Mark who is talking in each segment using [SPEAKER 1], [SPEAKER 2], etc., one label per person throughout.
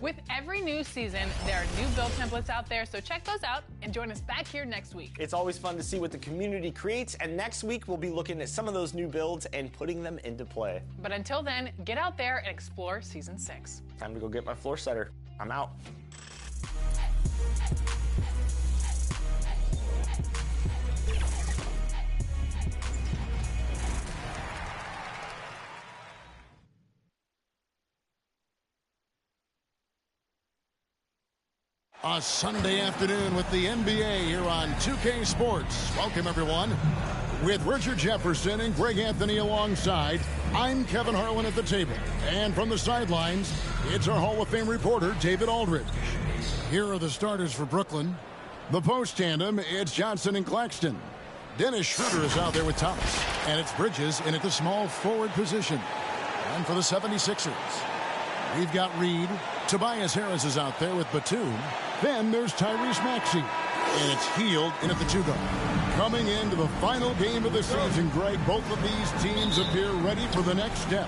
[SPEAKER 1] With every new season, there are new build templates out there, so check those out and join us back here next week.
[SPEAKER 2] It's always fun to see what the community creates, and next week we'll be looking at some of those new builds and putting them into play.
[SPEAKER 1] But until then, get out there and explore Season 6.
[SPEAKER 2] Time to go get my floor setter. I'm out.
[SPEAKER 3] A Sunday afternoon with the NBA here on 2K Sports. Welcome, everyone. With Richard Jefferson and Greg Anthony alongside, I'm Kevin Harlan at the table. And from the sidelines, it's our Hall of Fame reporter, David Aldridge. Here are the starters for Brooklyn. The post tandem, it's Johnson and Claxton. Dennis Schroeder is out there with Thomas. And it's Bridges in at the small forward position. And for the 76ers, we've got Reed. Tobias Harris is out there with Batum. Then there's Tyrese Maxey. And it's Hield in at the 2 guard. Coming into the final game of the season, Greg, both of these teams appear ready for the next step.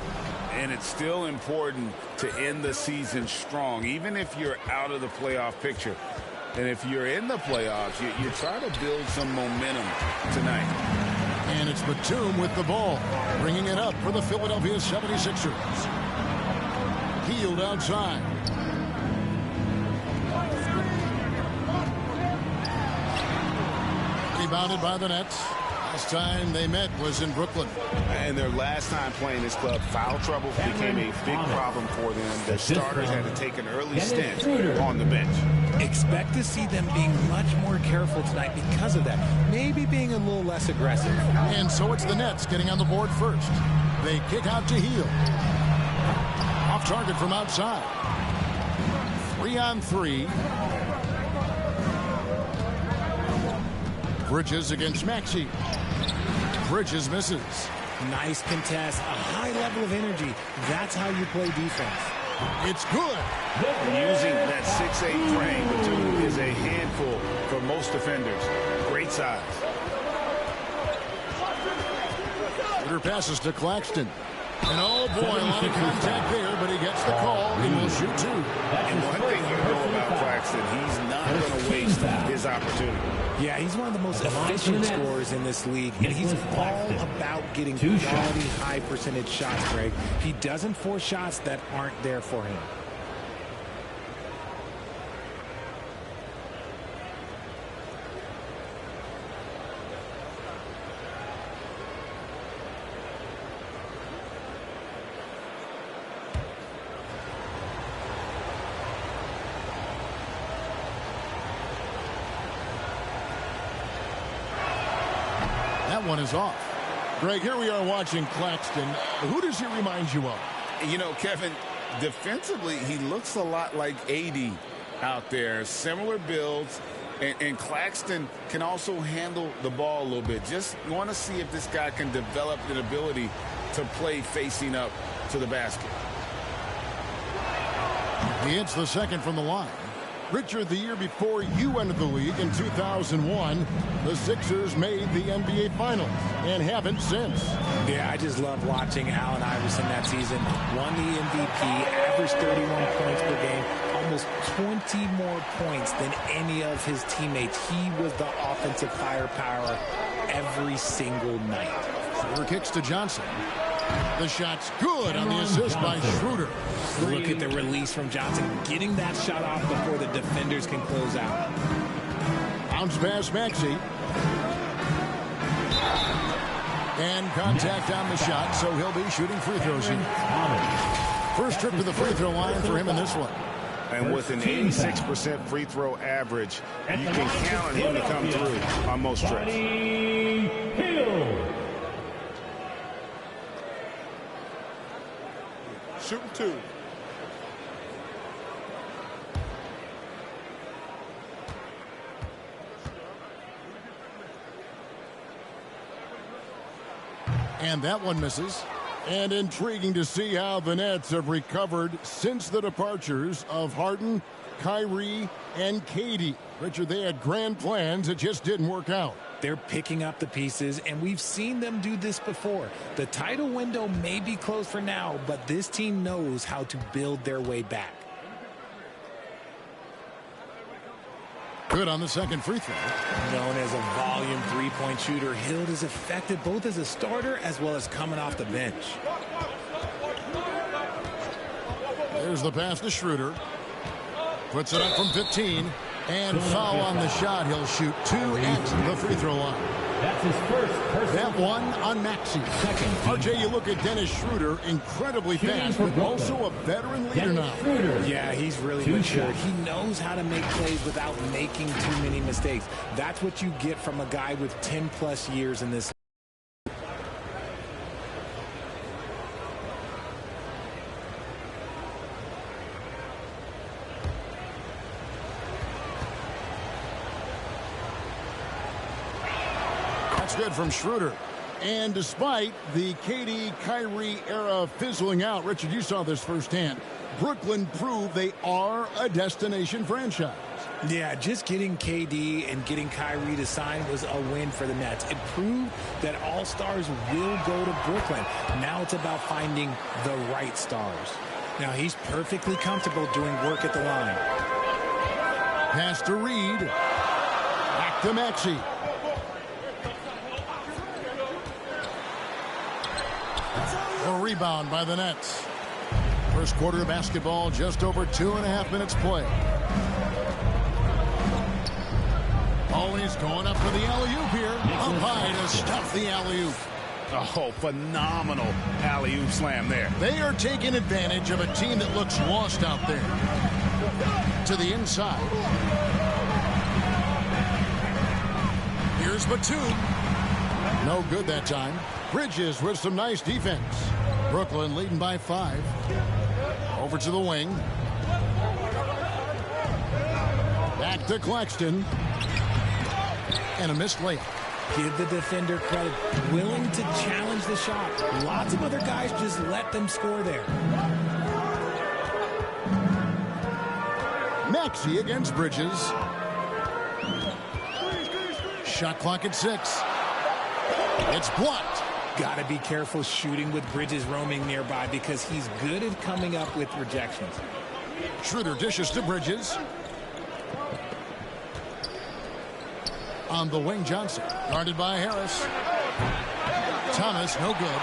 [SPEAKER 4] And it's still important to end the season strong, even if you're out of the playoff picture. And if you're in the playoffs, you try to build some momentum tonight.
[SPEAKER 3] And it's Batum with the ball, bringing it up for the Philadelphia 76ers. Hield outside. Rebounded by the Nets. Last time they met was in Brooklyn.
[SPEAKER 4] And their last time playing this club, foul trouble became a big problem for them. The starters had to take an early stint on the bench.
[SPEAKER 5] Expect to see them being much more careful tonight because of that. Maybe being a little less aggressive.
[SPEAKER 3] And so it's the Nets getting on the board first. They kick out to Hield. Off target from outside. 3-on-3. Bridges against Maxey. Bridges misses.
[SPEAKER 5] Nice contest, a high level of energy. That's how you play defense.
[SPEAKER 3] It's good.
[SPEAKER 4] Using that 6'8" frame, Batum is a handful for most defenders. Great size.
[SPEAKER 3] Shooter passes to Claxton. And oh boy, a lot of contact there, but he gets the call. He will shoot 2.
[SPEAKER 4] And one thing you know about Claxton, he's not going to waste his opportunity.
[SPEAKER 5] Yeah, he's one of the most efficient scorers in this league, and he's all about getting quality, high percentage shots, Greg. He doesn't force shots that aren't there for him.
[SPEAKER 3] One is off. Greg, here we are watching Claxton. Who does he remind you of?
[SPEAKER 4] You know, Kevin, defensively, he looks a lot like AD out there. Similar builds, and Claxton can also handle the ball a little bit. Just want to see if this guy can develop an ability to play facing up to the basket.
[SPEAKER 3] He hits the second from the line. Richard, the year before you entered the league in 2001, the Sixers made the NBA Finals and haven't since.
[SPEAKER 5] Yeah, I just love watching Allen Iverson that season. Won the MVP, averaged 31 points per game, almost 20 more points than any of his teammates. He was the offensive firepower every single night.
[SPEAKER 3] Schroeder kicks to Johnson. The shot's good on the assist by Schroeder.
[SPEAKER 5] Look at the release from Johnson, getting that shot off before the defenders can close out.
[SPEAKER 3] Bounce pass Maxey. And contact on the shot, so he'll be shooting free throws here. First trip to the free throw line for him in this one.
[SPEAKER 4] And with an 86% free throw average, you can count on him to come through on most trips.
[SPEAKER 6] Shooting 2.
[SPEAKER 3] And that one misses. And intriguing to see how the Nets have recovered since the departures of Harden, Kyrie, and KD. Richard, they had grand plans. It just didn't work out.
[SPEAKER 5] They're picking up the pieces, and we've seen them do this before. The title window may be closed for now, but this team knows how to build their way back.
[SPEAKER 3] Good on the second free throw.
[SPEAKER 5] Known as a volume three-point shooter, Hield is effective both as a starter as well as coming off the bench.
[SPEAKER 3] There's the pass to Schroeder. Puts it up from 15. And foul on the shot. He'll shoot 2 at the free throw line.
[SPEAKER 6] That's his first personal.
[SPEAKER 3] That one on Maxey.
[SPEAKER 6] Second.
[SPEAKER 3] RJ, you look at Dennis Schroeder, incredibly fast, but also a veteran leader now.
[SPEAKER 5] Yeah, he's really matured. He knows how to make plays without making too many mistakes. That's what you get from a guy with 10-plus years in this.
[SPEAKER 3] Good from Schroeder. And despite the KD Kyrie era fizzling out, Richard, you saw this firsthand. Brooklyn proved they are a destination franchise.
[SPEAKER 5] Yeah, just getting KD and getting Kyrie to sign was a win for the Nets. It proved that all stars will go to Brooklyn. Now it's about finding the right stars. Now he's perfectly comfortable doing work at the line.
[SPEAKER 3] Pass to Reed. Back to Maxey. A rebound by the Nets. First quarter of basketball, just over 2.5 minutes play. Always going up for the alley-oop here. Up high to stuff the alley-oop.
[SPEAKER 4] Oh, phenomenal alley-oop slam there.
[SPEAKER 3] They are taking advantage of a team that looks lost out there. To the inside. Here's Batum. No good that time. Bridges with some nice defense. Brooklyn leading by 5. Over to the wing. Back to Claxton. And a missed layup.
[SPEAKER 5] Give the defender credit. Willing to challenge the shot. Lots of other guys just let them score there.
[SPEAKER 3] Maxey against Bridges. Shot clock at 6. It's blocked.
[SPEAKER 5] Got to be careful shooting with Bridges roaming nearby because he's good at coming up with rejections.
[SPEAKER 3] Schroeder dishes to Bridges. On the wing, Johnson. Guarded by Harris. Thomas, no good.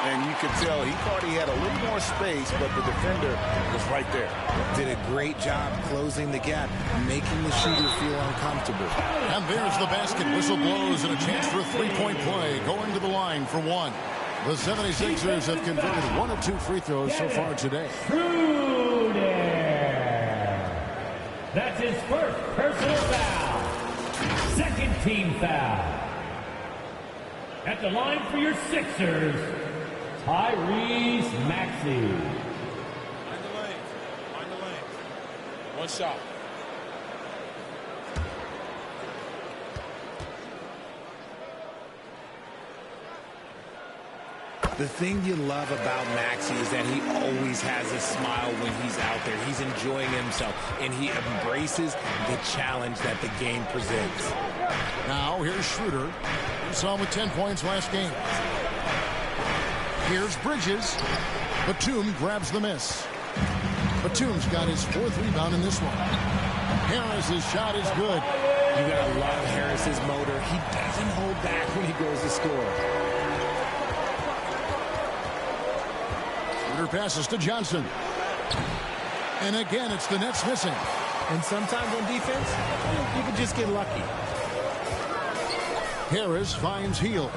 [SPEAKER 4] And you could tell he thought he had a little more space, but the defender was right there.
[SPEAKER 5] Did a great job closing the gap, making the shooter feel uncomfortable.
[SPEAKER 3] And there's the basket. Whistle blows and a chance for a three-point play. Going to the line for 1. The 76ers have converted 1 of 2 free throws so far today.
[SPEAKER 6] Schroeder. That's his first personal foul. Second team foul. At the line for your Sixers, Tyrese Maxey.
[SPEAKER 7] Find the lane. Find the lane. One shot.
[SPEAKER 5] The thing you love about Maxey is that he always has a smile when he's out there. He's enjoying himself, and he embraces the challenge that the game presents.
[SPEAKER 3] Now, here's Schroeder. We saw him with 10 points last game. Here's Bridges. Batum grabs the miss. Batum's got his 4th rebound in this one. Harris's shot is good.
[SPEAKER 5] You gotta love Harris's motor. He doesn't hold back when he goes to score.
[SPEAKER 3] Schroeder passes to Johnson. And again, it's the Nets missing.
[SPEAKER 5] And sometimes on defense, you can just get lucky.
[SPEAKER 3] Harris finds Hield.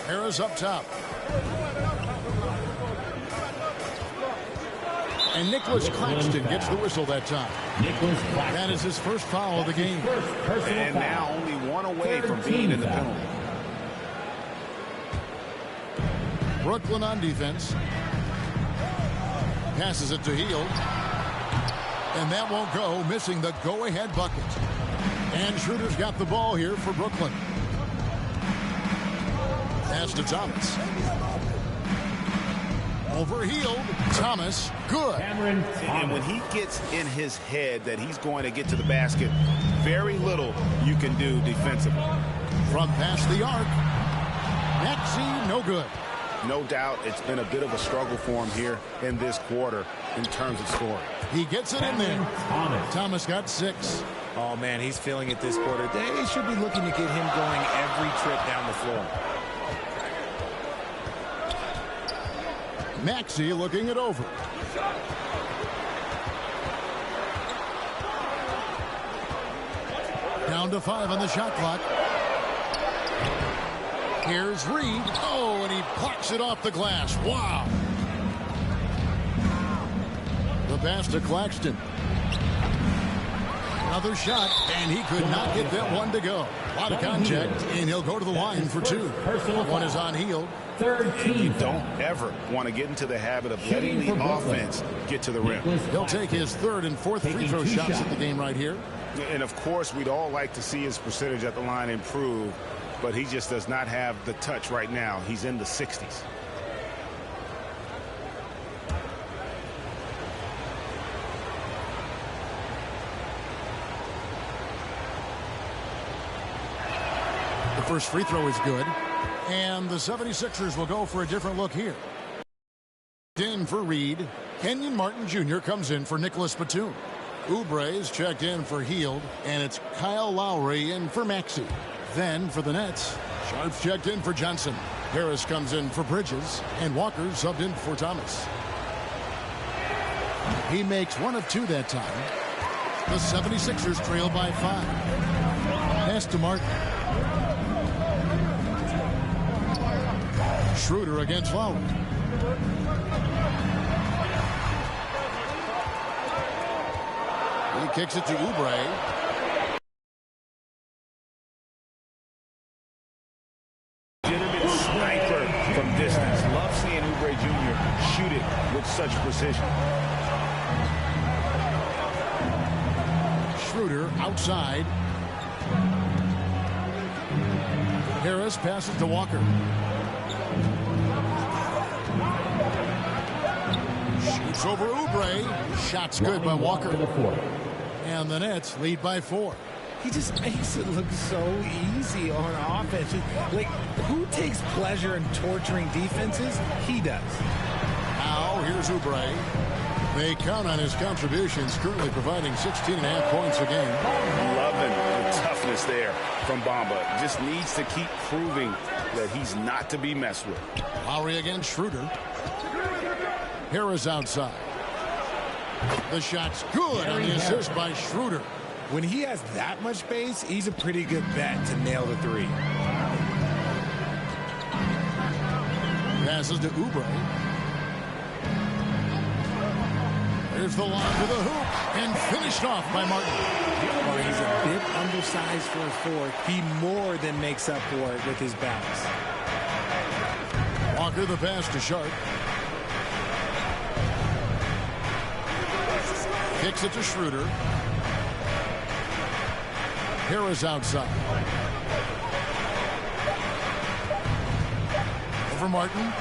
[SPEAKER 3] Harris up top. And Nicholas Claxton gets the whistle that time. That is his first foul of the game.
[SPEAKER 4] And now only 1 away from being in the penalty.
[SPEAKER 3] Brooklyn on defense. Passes it to Hield. And that won't go, missing the go-ahead bucket. And Schroeder's got the ball here for Brooklyn. Pass to Thomas. Over Hield. Thomas, good.
[SPEAKER 4] And when he gets in his head that he's going to get to the basket, very little you can do defensively.
[SPEAKER 3] From past the arc. Maxey, no good.
[SPEAKER 4] No doubt it's been a bit of a struggle for him here in this quarter in terms of scoring.
[SPEAKER 3] He gets it in there. Thomas got 6.
[SPEAKER 5] Oh, man, he's feeling it this quarter. They should be looking to get him going every trip down the floor.
[SPEAKER 3] Maxey looking it over. Down to 5 on the shot clock. Here's Reed. Oh, and he plucks it off the glass. Wow. The pass to Claxton. Another shot, and he could not get that one to go. A lot of contact, and he'll go to the line for 2. One is on Hield.
[SPEAKER 4] Third team. You don't ever want to get into the habit of letting the offense get to the rim.
[SPEAKER 3] He'll take his 3rd and 4th free throw shots at the game right here.
[SPEAKER 4] And, of course, we'd all like to see his percentage at the line improve, but he just does not have the touch right now. He's in the 60s.
[SPEAKER 3] The first free throw is good. And the 76ers will go for a different look here. In for Reed. Kenyon Martin Jr. comes in for Nicholas Batum. Oubre is checked in for Hield. And it's Kyle Lowry in for Maxey. Then for the Nets, Sharp's checked in for Johnson. Harris comes in for Bridges. And Walker subbed in for Thomas. He makes 1 of 2 that time. The 76ers trail by 5. Pass to Martin. Schroeder against Lowry. He kicks it to Oubre.
[SPEAKER 4] Legitimate sniper from distance. Love seeing Oubre Jr. shoot it with such precision.
[SPEAKER 3] Schroeder outside. Harris passes to Walker. Shoots over Oubre. Shot's good by Walker. And the Nets lead by 4.
[SPEAKER 5] He just makes it look so easy on offense. Like, who takes pleasure in torturing defenses? He does.
[SPEAKER 3] Now, here's Oubre. They count on his contributions, currently providing 16.5 points a game.
[SPEAKER 4] Loving the toughness there from Bamba. Just needs to keep proving that he's not to be messed with.
[SPEAKER 3] Lowry against Schroeder. Harris outside. The shot's good on the assist by Schroeder.
[SPEAKER 5] When he has that much space, he's a pretty good bet to nail the 3.
[SPEAKER 3] Passes to Oubre. Here's the lob to the hoop and finished off by Martin.
[SPEAKER 5] While he's a bit undersized for a 4, he more than makes up for it with his bounce.
[SPEAKER 3] Walker the pass to Sharp. Kicks it to Schroeder. Harris outside. Over Martin.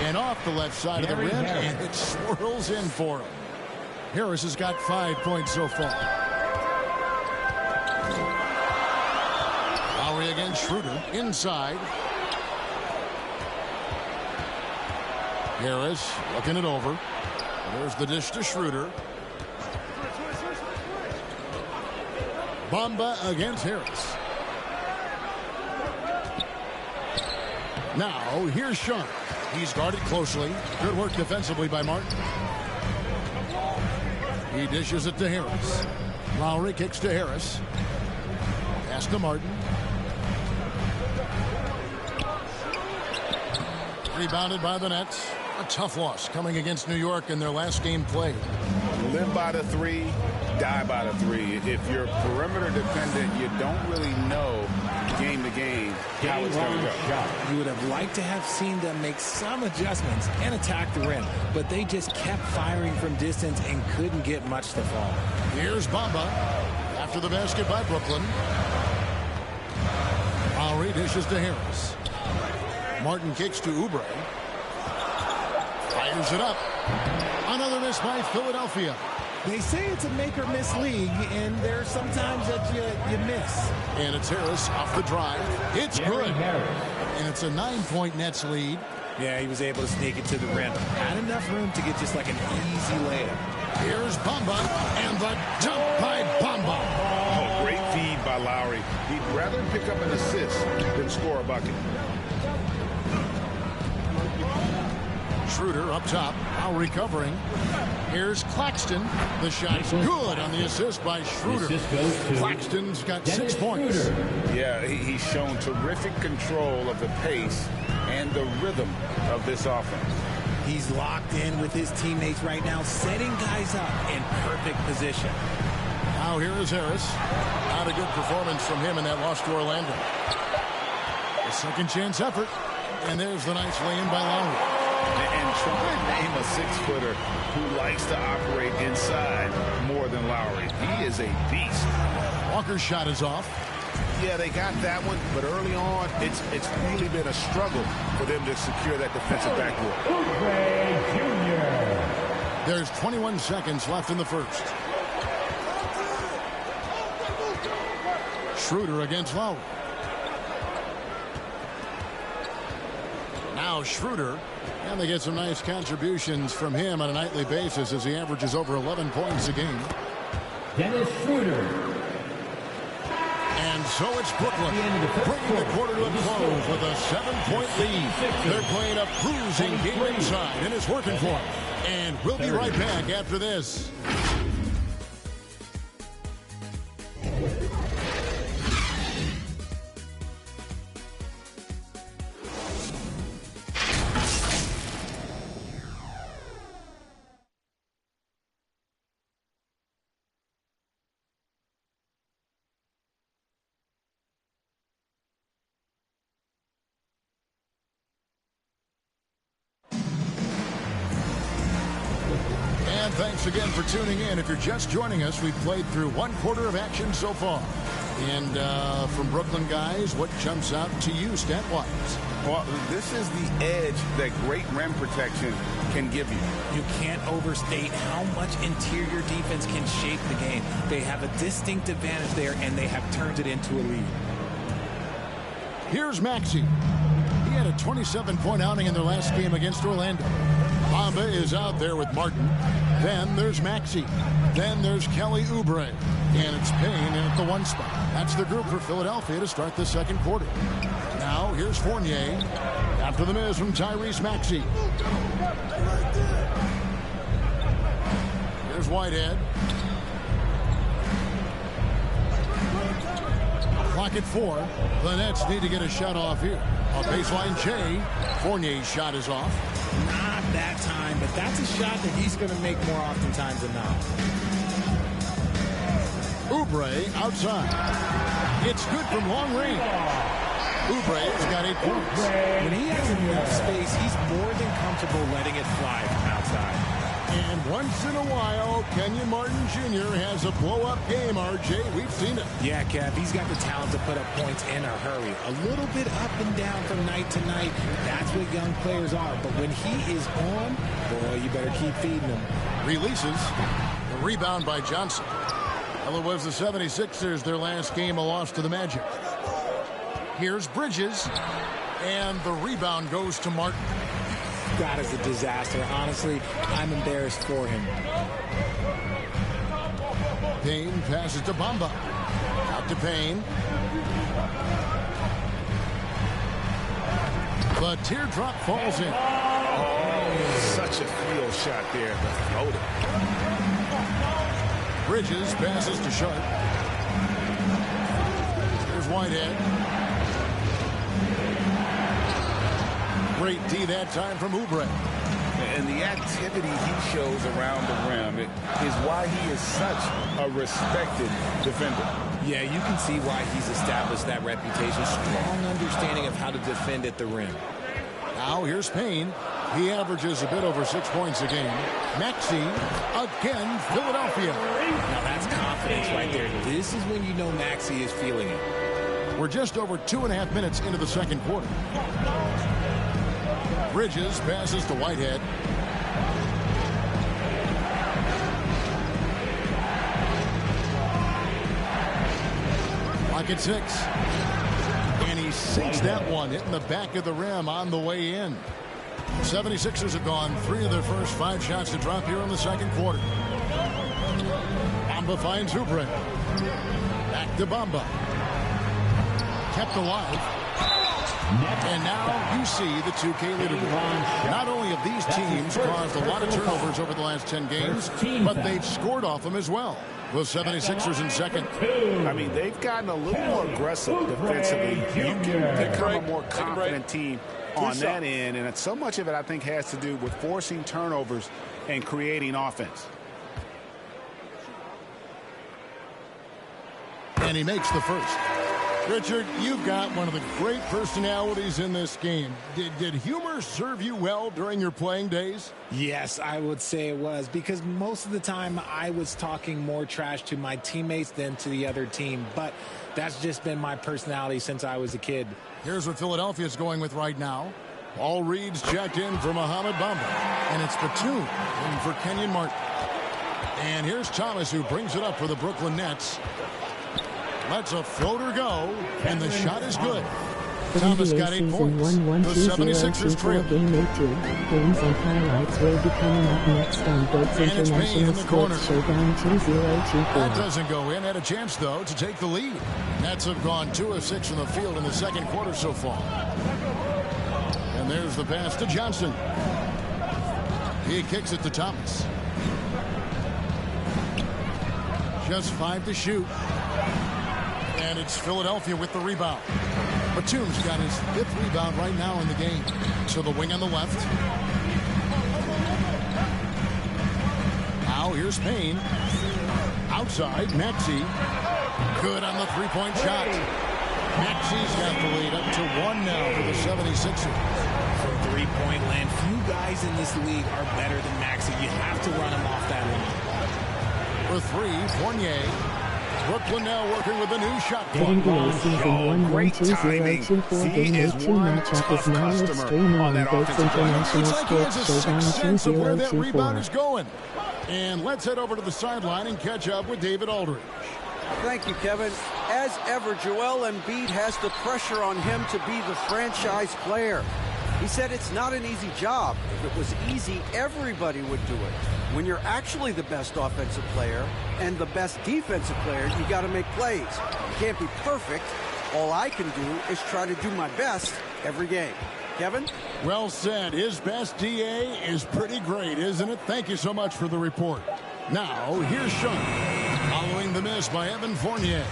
[SPEAKER 3] And off the left side of the rim. And it swirls in for him. Harris has got 5 points so far. Lowry against Schroeder. Inside. Harris looking it over. There's the dish to Schroeder. Bamba against Harris. Now, here's Sharp. He's guarded closely. Good work defensively by Martin. He dishes it to Harris. Lowry kicks to Harris. Pass to Martin. Rebounded by the Nets. A tough loss coming against New York in their last game played.
[SPEAKER 4] Live by the 3, die by the 3. If you're a perimeter defendant, you don't really know game to game how it's going to go.
[SPEAKER 5] You would have liked to have seen them make some adjustments and attack the rim, but they just kept firing from distance and couldn't get much to fall.
[SPEAKER 3] Here's Bamba after the basket by Brooklyn. Lowry dishes to Harris. Martin kicks to Oubre. Fires it up. Another miss by Philadelphia.
[SPEAKER 5] They say it's a make or miss league, and there's sometimes that you miss.
[SPEAKER 3] And it's Harris off the drive. It's good. And it's a 9-point Nets lead.
[SPEAKER 5] Yeah, he was able to sneak it to the rim. Had enough room to get just like an easy layup.
[SPEAKER 3] Here's Bamba, and the jump by Bamba.
[SPEAKER 4] Oh, by Lowry. He'd rather pick up an assist than score a bucket.
[SPEAKER 3] Schroeder up top, now recovering. Here's Claxton. The shot's good on the assist by Schroeder. Claxton's got 6 points.
[SPEAKER 4] Yeah, he's shown terrific control of the pace and the rhythm of this offense.
[SPEAKER 5] He's locked in with his teammates right now, setting guys up in perfect position.
[SPEAKER 3] Now here is Harris. Not a good performance from him in that loss to Orlando. A second chance effort. And there's the nice lay-in by Lowry.
[SPEAKER 4] And try and name a 6-footer who likes to operate inside more than Lowry. He is a beast.
[SPEAKER 3] Walker's shot is off.
[SPEAKER 8] Yeah, they got that one, but early on, it's really been a struggle for them to secure that defensive backboard.
[SPEAKER 3] There's 21 seconds left in the first. Schroeder against Lowry. Now Schroeder, and they get some nice contributions from him on a nightly basis as he averages over 11 points a game.
[SPEAKER 6] Dennis Schroeder.
[SPEAKER 3] And so it's Brooklyn, bringing the quarter to a close with a 7-point lead. They're playing a cruising game inside, and it's working for them. And we'll be right back after this. Thanks again for tuning in. If you're just joining us, we've played through 1 quarter of action so far. And from Brooklyn guys, what jumps out to you stat-wise?
[SPEAKER 4] Well, this is the edge that great rim protection can give you.
[SPEAKER 5] You can't overstate how much interior defense can shape the game. They have a distinct advantage there, and they have turned it into a lead.
[SPEAKER 3] Here's Maxey. He had a 27-point outing in their last game against Orlando. Bamba is out there with Martin. Then there's Maxey. Then there's Kelly Oubre. And it's Payne in at the 1 spot. That's the group for Philadelphia to start the second quarter. Now here's Fournier. After the miss from Tyrese Maxey. Here's Whitehead. Clock at 4. The Nets need to get a shot off here. A baseline J. Fournier's shot is off.
[SPEAKER 5] Not that time, but that's a shot that he's going to make more oftentimes than not.
[SPEAKER 3] Oubre outside. It's good from long range. Oubre's got 8 points.
[SPEAKER 5] When he has enough space, he's more than comfortable letting it fly from outside.
[SPEAKER 3] And once in a while, Kenyon Martin Jr. has a blow-up game, RJ. We've seen it.
[SPEAKER 5] Yeah, Kev, he's got the talent to put up points in a hurry. A little bit up and down from night to night. That's what young players are. But when he is on, boy, you better keep feeding him.
[SPEAKER 3] Releases. A rebound by Johnson. Well, it was the 76ers, their last game, a loss to the Magic. Here's Bridges. And the rebound goes to Martin.
[SPEAKER 5] That is a disaster. Honestly, I'm embarrassed for him.
[SPEAKER 3] Payne passes to Bamba. Out to Payne. The teardrop falls in.
[SPEAKER 8] Oh, such a field shot there. The floater.
[SPEAKER 3] Bridges passes to Sharp. Here's Whitehead. Great D that time from Oubre.
[SPEAKER 4] And the activity he shows around the rim is why he is such a respected defender.
[SPEAKER 5] Yeah, you can see why he's established that reputation. Strong understanding of how to defend at the rim.
[SPEAKER 3] Now here's Payne. He averages a bit over 6 points a game. Maxey, again, Philadelphia.
[SPEAKER 5] Now that's confidence right there. This is when you know Maxey is feeling it.
[SPEAKER 3] We're just over 2.5 minutes into the second quarter. Bridges passes to Whitehead. Clock at 6. And he sinks that one, hitting the back of the rim on the way in. 76ers have gone 3 of their first 5 shots to drop here in the second quarter. Bamba finds Oubre. Back to Bamba. kept alive. And now you see the 2K leaderboard. Not only have these teams caused a lot of turnovers over the last 10 games, but they've scored off them as well. The 76ers in second.
[SPEAKER 8] I mean, they've gotten a little more aggressive defensively. You can become a more confident team on that end, and so much of it, I think, has to do with forcing turnovers and creating offense.
[SPEAKER 3] And he makes the first. Richard, you've got one of the great personalities in this game. Did humor serve you well during your playing days?
[SPEAKER 5] Yes, I would say it was, because most of the time I was talking more trash to my teammates than to the other team. But that's just been my personality since I was a kid.
[SPEAKER 3] Here's what Philadelphia's going with right now. All reads checked in for Mohamed Bamba. And it's Batum in for Kenyon Martin. And here's Thomas, who brings it up for the Brooklyn Nets. Lets a floater go, and the shot is good. Thomas got 8 points. The 76ers trail.
[SPEAKER 9] Game 82. Games and highlights will be coming up next on Goats International Sports Showdown 2024.
[SPEAKER 3] That doesn't go in. Had a chance, though, to take the lead. Nets have gone 2 of 6 from the field in the second quarter so far. And there's the pass to Johnson. He kicks it to Thomas. Just 5 to shoot. And it's Philadelphia with the rebound. Batum's got his 5th rebound right now in the game. To the wing on the left. Now here's Payne. Outside, Maxey. Good on the three-point shot. Maxey's got the lead up to 1 now for the 76ers.
[SPEAKER 5] From three-point land, few guys in this league are better than Maxey. You have to run him off that line.
[SPEAKER 3] For 3, Fournier. Brooklyn now working with a new shot clock.
[SPEAKER 9] NBA Season 1-1-2-0-2-4 Game 8 2 matchup is now streaming on Goats International Sports Showdown 2024.
[SPEAKER 3] Is going. And let's head over to the sideline and catch up with David Aldridge.
[SPEAKER 10] Thank you, Kevin. As ever, Joel Embiid has the pressure on him to be the franchise player. He said it's not an easy job. If it was easy, everybody would do it. When you're actually the best offensive player and the best defensive player, you got to make plays. You can't be perfect. All I can do is try to do my best every game. Kevin?
[SPEAKER 3] Well said. His best DA is pretty great, isn't it? Thank you so much for the report. Now, here's Sean. Following the miss by Evan Fournier.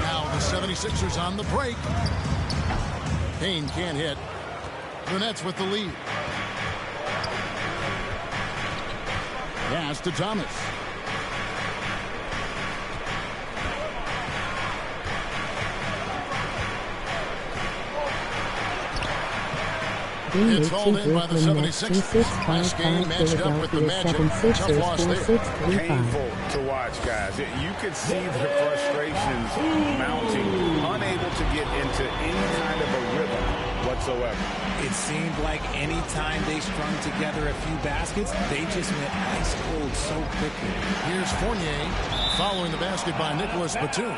[SPEAKER 3] Now the 76ers on the break. Payne can't hit. The Nets with the lead. Pass to Thomas. It's hauled in by the 76ers. Last game matched up with the Magic. Tough loss there.
[SPEAKER 4] Painful to watch, guys. You could see the frustrations mounting, unable to get into any kind of a rhythm whatsoever.
[SPEAKER 5] It seemed like any time they strung together a few baskets, they just went ice cold so quickly.
[SPEAKER 3] Here's Fournier following the basket by Nicholas Batum.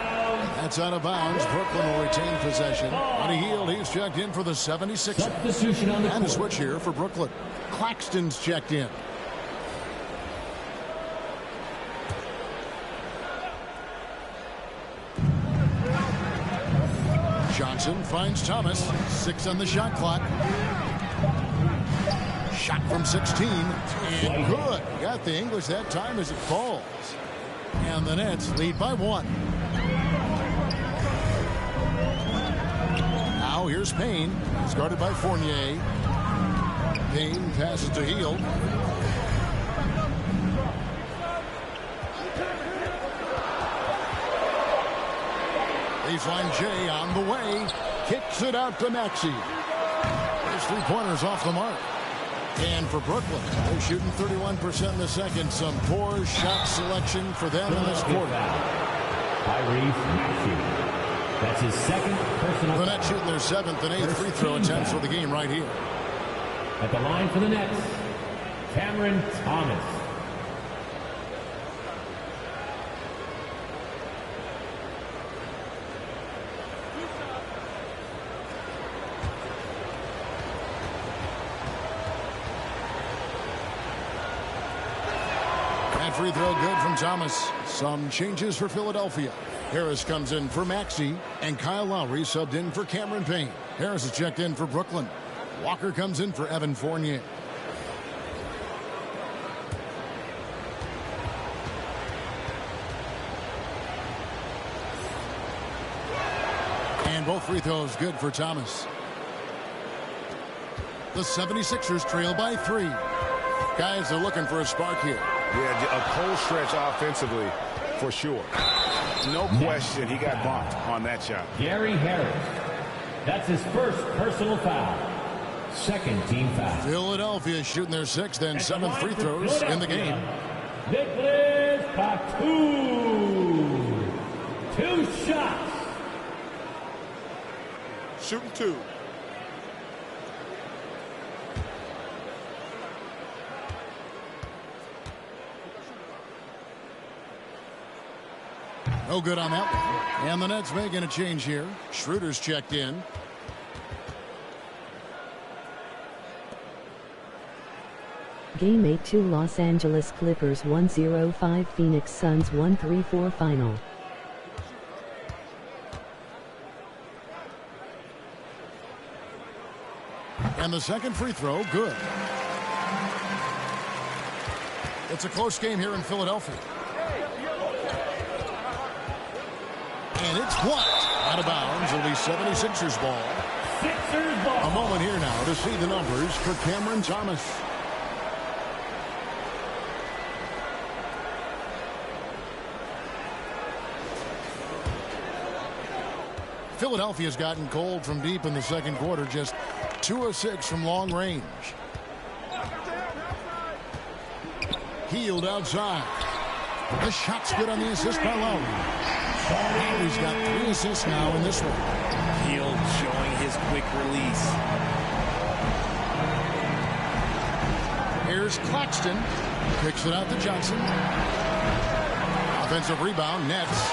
[SPEAKER 3] That's out of bounds. Brooklyn will retain possession. On a Hield, he's checked in for the 76ers. And a switch here for Brooklyn. Claxton's checked in. Johnson finds Thomas. 6 on the shot clock. Shot from 16. And good. Got the English that time as it falls. And the Nets lead by 1. Now here's Payne. He's guarded by Fournier. Payne passes to Hield. Baseline J on the way. Kicks it out to Maxey. His three-pointers off the mark. And for Brooklyn, they're shooting 31% in the second. Some poor shot selection for them in this quarter.
[SPEAKER 6] Tyrese Maxey. That's his second personal.
[SPEAKER 3] The Nets shooting their 7th and 8th free throw attempts for the game right here.
[SPEAKER 6] At the line for the Nets, Cameron Thomas.
[SPEAKER 3] That free throw good from Thomas. Some changes for Philadelphia. Harris comes in for Maxey, and Kyle Lowry subbed in for Cameron Payne. Harris is checked in for Brooklyn. Walker comes in for Evan Fournier. And both free throws good for Thomas. The 76ers trail by 3. Guys are looking for a spark here.
[SPEAKER 8] Yeah, a cold stretch offensively for sure. No question he got bumped on that shot.
[SPEAKER 6] Gary Harris. That's his first personal foul. Second team foul.
[SPEAKER 3] Philadelphia shooting their 6th and 7th free throws in the game.
[SPEAKER 6] Nicholas Batum. 2 shots.
[SPEAKER 7] Shooting 2.
[SPEAKER 3] No good on that one. And the Nets making a change here. Schroeder's checked in.
[SPEAKER 9] Game 8-2 Los Angeles Clippers 1-0-5 Phoenix Suns 1-3-4 final.
[SPEAKER 3] And the second free throw, good. It's a close game here in Philadelphia. And it's blocked. Out of bounds. It'll be 76ers ball.
[SPEAKER 6] Sixers ball.
[SPEAKER 3] A moment here now to see the numbers for Cameron Thomas. Philadelphia's gotten cold from deep in the second quarter. Just 2 of 6 from long range. Healed outside. The shot's good on the assist by Lowry. Lowry's got 3 assists now in this one.
[SPEAKER 5] Hield showing his quick release.
[SPEAKER 3] Here's Claxton. Kicks it out to Johnson. Offensive rebound, Nets.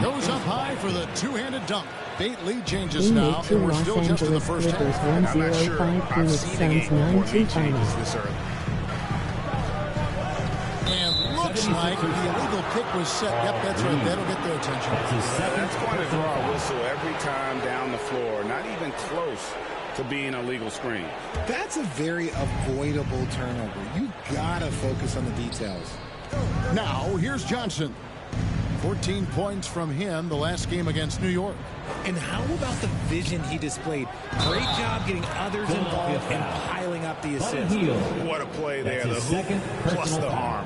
[SPEAKER 3] Goes up high for the two-handed dunk. Bate lead changes now, and we're still just in the first half.
[SPEAKER 8] I'm not sure I've seen a game before lead changes this early.
[SPEAKER 3] And looks like the illegal kick was set. Yep, that's right. That'll get their attention.
[SPEAKER 8] That's going to draw a whistle every time down the floor. Not even close to being a legal screen.
[SPEAKER 11] That's a very avoidable turnover. You gotta focus on the details.
[SPEAKER 3] Now, here's Johnson. 14 points from him the last game against New York.
[SPEAKER 5] And how about the vision he displayed? Great job getting others involved and piling up the assists.
[SPEAKER 8] What a play there. The hoop plus the arm.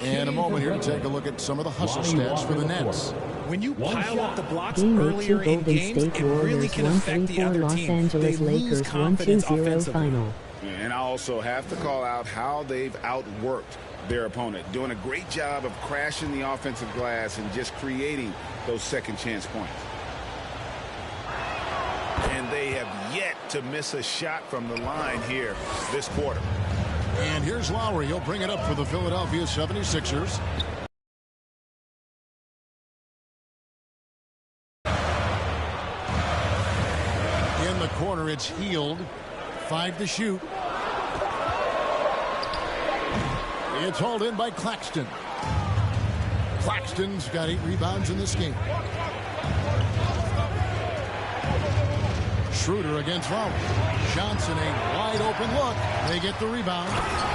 [SPEAKER 3] And a moment here to take a look at some of the hustle stats for the Nets.
[SPEAKER 5] When you pile up the blocks
[SPEAKER 9] Game 8-2
[SPEAKER 5] earlier in
[SPEAKER 9] Golden
[SPEAKER 5] games,
[SPEAKER 9] State
[SPEAKER 5] it really
[SPEAKER 9] Warriors
[SPEAKER 5] can affect the
[SPEAKER 9] 1-3-4
[SPEAKER 5] other
[SPEAKER 9] Los
[SPEAKER 5] team.
[SPEAKER 9] Angeles
[SPEAKER 5] They lose
[SPEAKER 9] Lakers
[SPEAKER 5] confidence
[SPEAKER 9] 1-2-0
[SPEAKER 5] offensively.
[SPEAKER 9] final.
[SPEAKER 8] And I also have to call out how they've outworked their opponent, doing a great job of crashing the offensive glass and just creating those second chance points. And they have yet to miss a shot from the line here this quarter.
[SPEAKER 3] And here's Lowry. He'll bring it up for the Philadelphia 76ers. In the corner, it's Hield. 5 to shoot. It's hauled in by Claxton. Claxton's got 8 rebounds in this game. Schroeder against Lowry. Johnson, a wide open look. They get the rebound.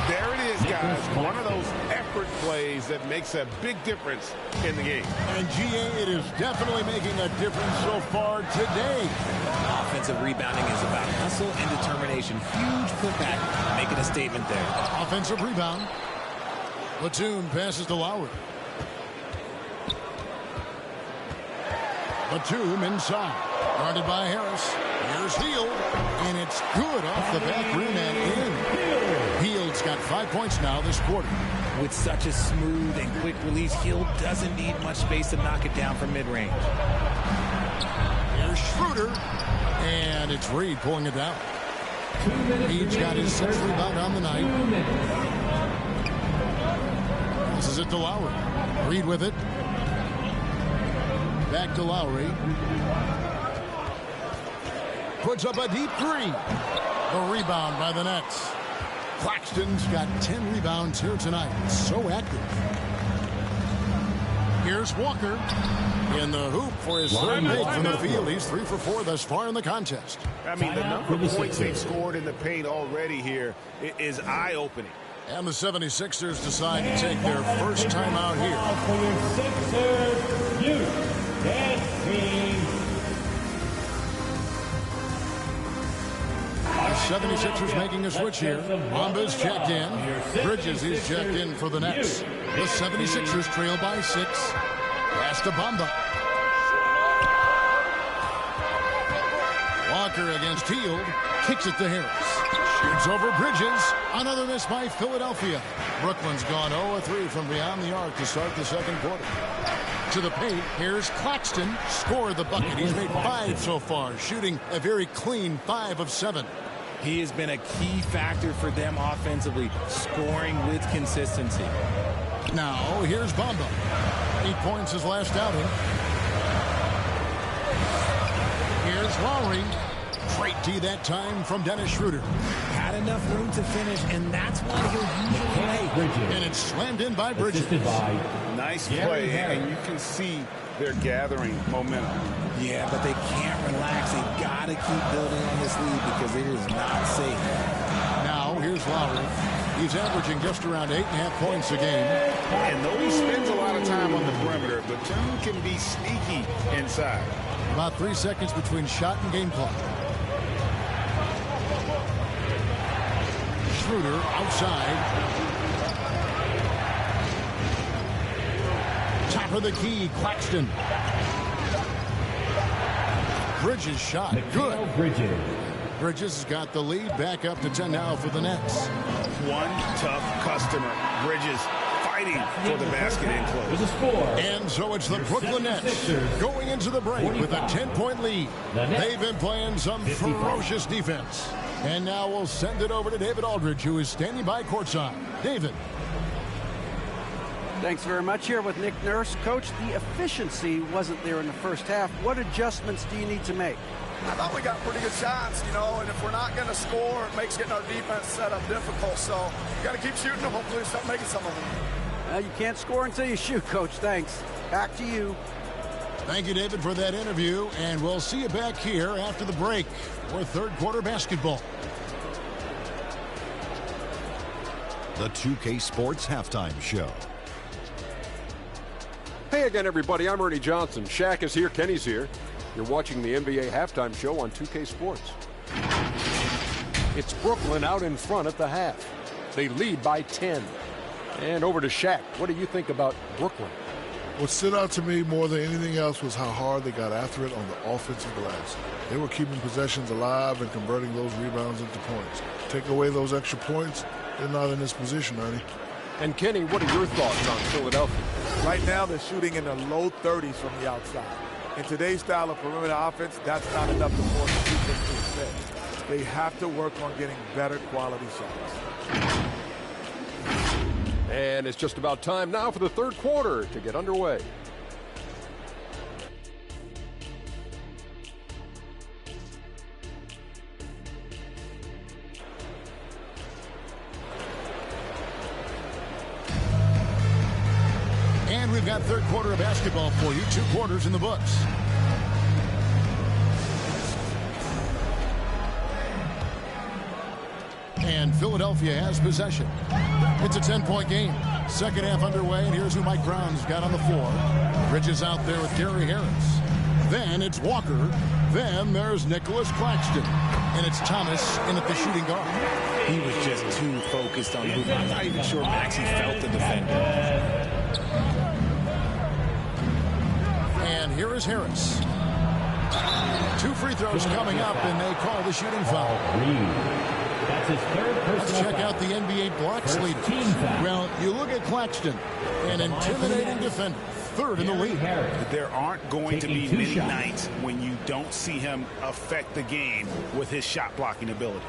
[SPEAKER 4] There it is, guys. One of those effort plays that makes a big difference in the game.
[SPEAKER 3] And GA, it is definitely making a difference so far today.
[SPEAKER 5] Offensive rebounding is about hustle and determination. Huge putback, making a statement there.
[SPEAKER 3] Offensive rebound. Batum passes to Lowry. Batum inside. Guarded by Harris. Here's Hield. And it's good off the back rim and in. Hield's got 5 points now this quarter.
[SPEAKER 5] With such a smooth and quick release, Hield doesn't need much space to knock it down from mid-range.
[SPEAKER 3] Here's Schroeder. And it's Reed pulling it down. Reed's got his 6th rebound on the night. Passes it to Lowry. Reed with it. Back to Lowry. Puts up a deep 3. The rebound by the Nets. Claxton's got 10 rebounds here tonight. So active. Here's Walker in the hoop for his third make from the field. He's 3 for 4 thus far in the contest.
[SPEAKER 8] I mean, the number of points they've scored in the paint already here is eye-opening.
[SPEAKER 3] And the 76ers decide to take their first time out here.
[SPEAKER 6] For your Sixers, youth dancing.
[SPEAKER 3] The 76ers making a switch here. Bamba's checked in. Bridges is checked in for the Nets. The 76ers trail by 6. Pass to Bamba. Walker against Hield. Kicks it to Harris. Shoots over Bridges. Another miss by Philadelphia. Brooklyn's gone 0-3 from beyond the arc to start the second quarter. To the paint, here's Claxton. Scored the bucket. He's made 5 so far, shooting a very clean 5 of 7.
[SPEAKER 5] He has been a key factor for them offensively, scoring with consistency.
[SPEAKER 3] Now, here's Bamba. 8 points his last outing. Here's Lowry. Great D that time from Dennis Schroeder.
[SPEAKER 5] Had enough room to finish, and that's what he'll usually make.
[SPEAKER 3] And it's slammed in by Bridges.
[SPEAKER 4] Nice play, and you can see they're gathering momentum.
[SPEAKER 5] Yeah, but they can't relax. They've got to keep building on this lead because it is not safe.
[SPEAKER 3] Now, here's Lowry. He's averaging just around 8.5 points a game.
[SPEAKER 4] And though he spends a lot of time on the perimeter, Batum can be sneaky inside.
[SPEAKER 3] About 3 seconds between shot and game clock. Schroeder outside. Top of the key, Claxton. Bridges shot. Good. Bridges has got the lead. Back up to 10 now for the Nets.
[SPEAKER 4] One tough customer. Bridges fighting for the basket in close.
[SPEAKER 3] And so it's the Brooklyn Nets going into the break with a 10-point lead. They've been playing some ferocious defense. And now we'll send it over to David Aldridge, who is standing by courtside. David.
[SPEAKER 10] Thanks very much. Here with Nick Nurse. Coach, the efficiency wasn't there in the first half. What adjustments do you need to make?
[SPEAKER 12] I thought we got pretty good shots, you know, and if we're not going to score, it makes getting our defense set up difficult. So you got to keep shooting them. Hopefully start making some of them.
[SPEAKER 10] You can't score until you shoot, Coach. Thanks. Back to you.
[SPEAKER 3] Thank you, David, for that interview, and we'll see you back here after the break for third quarter basketball.
[SPEAKER 13] The 2K Sports Halftime Show.
[SPEAKER 14] Hey again, everybody. I'm Ernie Johnson. Shaq is here. Kenny's here. You're watching the NBA Halftime Show on 2K Sports. It's Brooklyn out in front at the half. They lead by 10. And over to Shaq. What do you think about Brooklyn?
[SPEAKER 15] What stood out to me more than anything else was how hard they got after it on the offensive glass. They were keeping possessions alive and converting those rebounds into points. Take away those extra points, they're not in this position, Ernie.
[SPEAKER 14] And Kenny, what are your thoughts on Philadelphia?
[SPEAKER 12] Right now, they're shooting in the low 30s from the outside. In today's style of perimeter offense, that's not enough to force the defense to set. They have to work on getting better quality shots.
[SPEAKER 14] And it's just about time now for the third quarter to get underway.
[SPEAKER 3] And we've got third quarter of basketball for you. 2 quarters in the books. And Philadelphia has possession. It's a 10-point game. Second half underway, and here's who Mike Brown's got on the floor. Bridges out there with Gary Harris. Then it's Walker. Then there's Nicholas Claxton. And it's Thomas in at the shooting guard.
[SPEAKER 5] He was just too focused on the hoop. I'm not even sure Maxey felt the defender.
[SPEAKER 3] And here is Harris. 2 free throws coming up, and they call the shooting foul.
[SPEAKER 6] That's his third personal
[SPEAKER 3] Let's check out the NBA blocks leader. Well, you look at Claxton, an intimidating defender, third in the league.
[SPEAKER 8] There aren't going to be many nights when you don't see him affect the game with his shot blocking ability.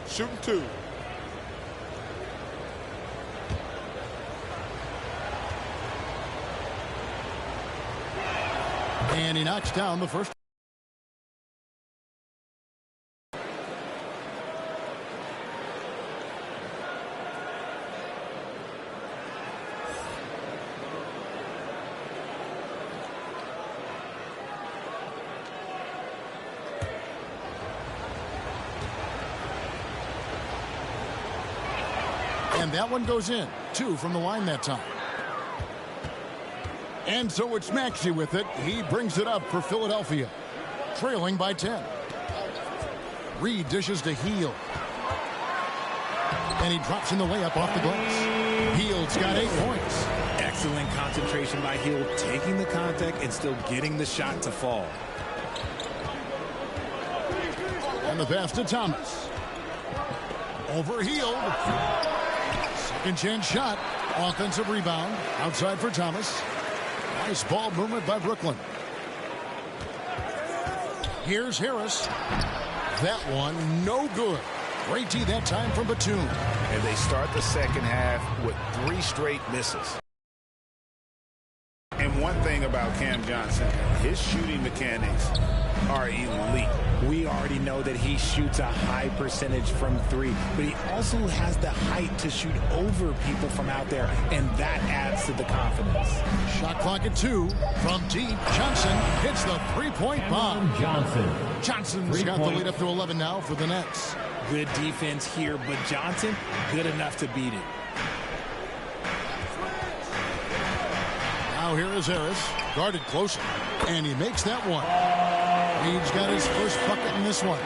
[SPEAKER 12] Shooting 2.
[SPEAKER 3] And he knocks down the first. And that one goes in. 2 from the line that time. And so it's Maxey with it. He brings it up for Philadelphia. Trailing by 10. Reed dishes to Hield. And he drops in the layup off the glass. Hield's got 8 points.
[SPEAKER 5] Excellent concentration by Hield, taking the contact and still getting the shot to fall.
[SPEAKER 3] And the pass to Thomas. Over Hield. Second chance shot. Offensive rebound. Outside for Thomas. Nice ball movement by Brooklyn. Here's Harris. That one, no good. Great D that time from Batum.
[SPEAKER 8] And they start the second half with 3 straight misses. And one thing about Cam Johnson, his shooting mechanics are elite.
[SPEAKER 5] We already know that he shoots a high percentage from 3, but he also has the height to shoot over people from out there, and that adds to the confidence.
[SPEAKER 3] Shot clock at 2. From deep, Johnson hits the 3-point bomb. Johnson's got the lead up to 11 now for the Nets.
[SPEAKER 5] Good defense here, but Johnson, good enough to beat it.
[SPEAKER 3] Now here is Harris, guarded closer, and he makes that one. He's got his first bucket in this one.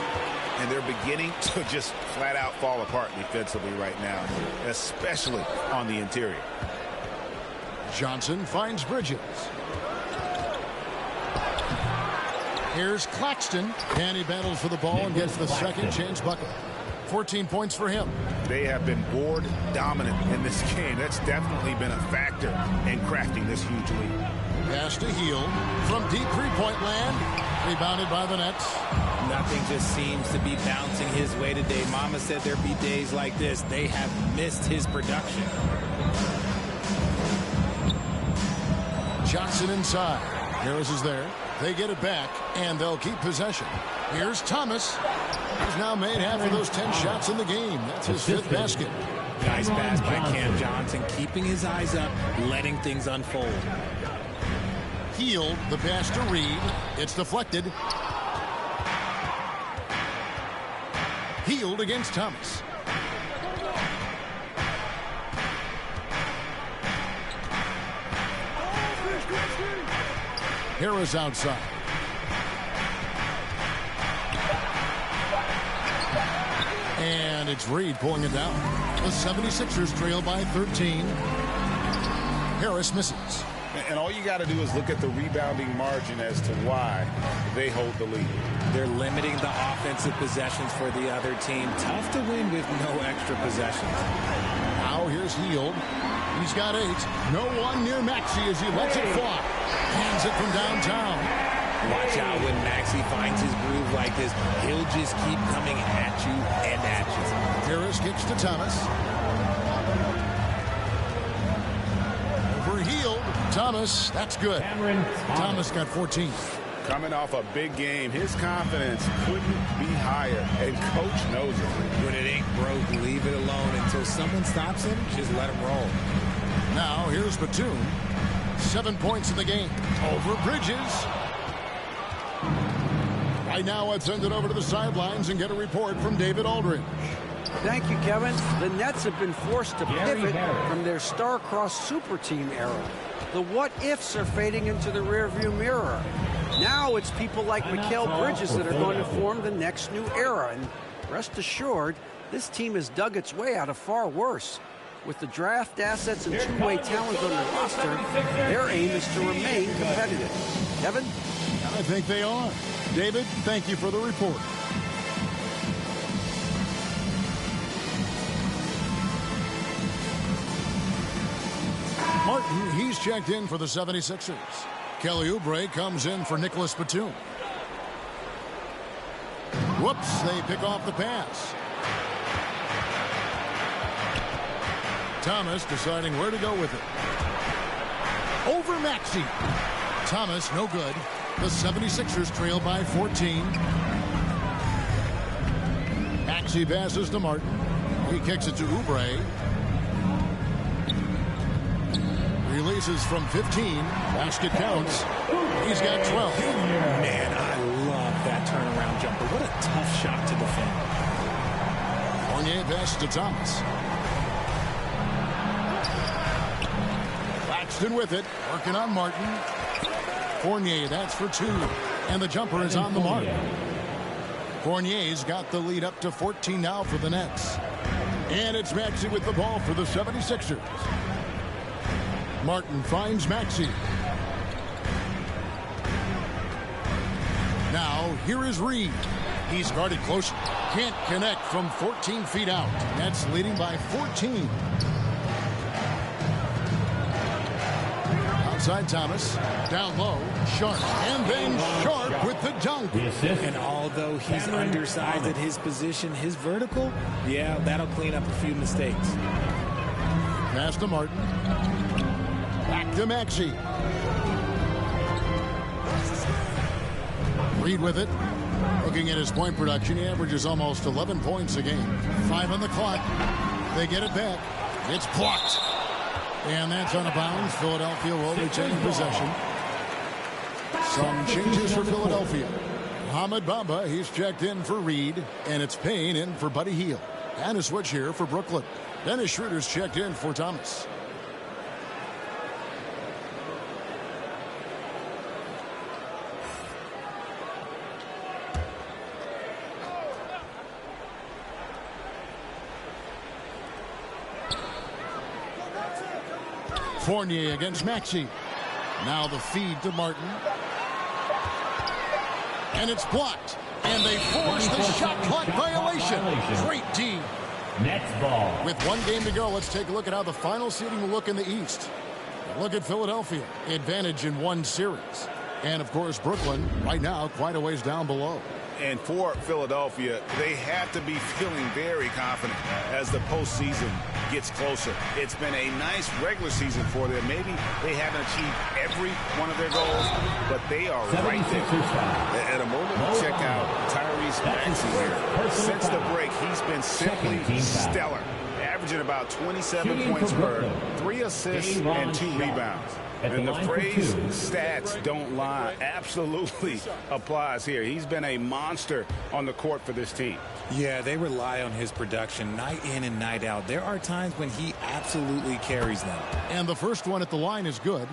[SPEAKER 8] And they're beginning to just flat out fall apart defensively right now, especially on the interior.
[SPEAKER 3] Johnson finds Bridges. Here's Claxton, and he battles for the ball and gets the second chance bucket. 14 points for him.
[SPEAKER 8] They have been board dominant in this game. That's definitely been a factor in crafting this huge lead.
[SPEAKER 3] Pass to Hield from deep 3-point land. Rebounded by the Nets.
[SPEAKER 5] Nothing just seems to be bouncing his way today. Mama said there'd be days like this. They have missed his production.
[SPEAKER 3] Johnson inside. Harris is there. They get it back, and they'll keep possession. Here's Thomas. He's now made half of those 10 shots in the game. That's his 5th basket.
[SPEAKER 5] Nice pass by Cam Johnson, keeping his eyes up, letting things unfold.
[SPEAKER 3] Hield, the pass to Reed. It's deflected. Hield against Thomas. Harris outside. And it's Reed pulling it down. The 76ers trail by 13. Harris misses.
[SPEAKER 8] And all you got to do is look at the rebounding margin as to why they hold the lead.
[SPEAKER 5] They're limiting the offensive possessions for the other team. Tough to win with no extra possessions.
[SPEAKER 3] Now here's Hield. He's got 8. No one near Maxey as he lets it fly. Hands it from downtown.
[SPEAKER 5] Watch out when Maxey finds his groove like this. He'll just keep coming at you and at you.
[SPEAKER 3] Harris kicks to Thomas. Over Hield. Thomas, that's good. Thomas got 14.
[SPEAKER 8] Coming off a big game, his confidence couldn't be higher, and coach knows it.
[SPEAKER 5] When it ain't broke, leave it alone until someone stops him. Just let him roll.
[SPEAKER 3] Now here's Batum. 7 points in the game. Over Bridges. Right now, let's send it over to the sidelines and get a report from David Aldridge.
[SPEAKER 10] Thank you, Kevin. The Nets have been forced to pivot from their star-crossed super team era. The what-ifs are fading into the rearview mirror. Now it's people like Mikal Bridges that are going to form the next new era. And rest assured, this team has dug its way out of far worse. With the draft assets and two-way talent on the roster, their aim is to remain competitive. Kevin?
[SPEAKER 3] I think they are. David, thank you for the report. Martin, he's checked in for the 76ers. Kelly Oubre comes in for Nicholas Batum. Whoops, they pick off the pass. Thomas deciding where to go with it. Over Maxey. Thomas, no good. The 76ers trail by 14. Maxey passes to Martin. He kicks it to Oubre. Releases from 15. Basket counts. He's got 12.
[SPEAKER 5] Man, I love that turnaround jumper. What a tough shot to defend.
[SPEAKER 3] Fournier passes to Thomas. Claxton with it, working on Martin. Fournier, that's for 2. And the jumper is on the mark. Fournier's got the lead up to 14 now for the Nets. And it's Maxey with the ball for the 76ers. Martin finds Maxey. Now, here is Reed. He's guarded close. Can't connect from 14 feet out. Nets leading by 14. Outside Thomas. Down low. Sharp. And then Sharp with the dunk.
[SPEAKER 5] And although he's undersized at his position, his vertical, yeah, that'll clean up a few mistakes.
[SPEAKER 3] Pass to Martin. Back to Maxey. Reed with it. Looking at his point production, he averages almost 11 points a game. 5 on the clock. They get it back. It's blocked. And that's out of bounds. Philadelphia will retain possession. Some changes for Philadelphia. Mohamed Bamba, he's checked in for Reed. And it's Payne in for Buddy Hield. And a switch here for Brooklyn. Dennis Schroeder's checked in for Thomas. Fournier against Maxey. Now the feed to Martin. And it's blocked. And they force the shot clock violation. Great D.
[SPEAKER 6] Nets ball.
[SPEAKER 3] With 1 game to go, let's take a look at how the final seeding will look in the East. Look at Philadelphia. Advantage in 1 series. And, of course, Brooklyn right now quite a ways down below.
[SPEAKER 8] And for Philadelphia, they have to be feeling very confident as the postseason gets closer. It's been a nice regular season for them. Maybe they haven't achieved every one of their goals, but they are right there. At a moment, we check out Tyrese Maxey here. Since the break, he's been simply stellar, averaging about 27 points per, 3 assists and 2 rebounds. And the phrase stats don't lie absolutely applies here. He's been a monster on the court for this team.
[SPEAKER 5] Yeah, they rely on his production night in and night out. There are times when he absolutely carries them.
[SPEAKER 3] And the first one at the line is good.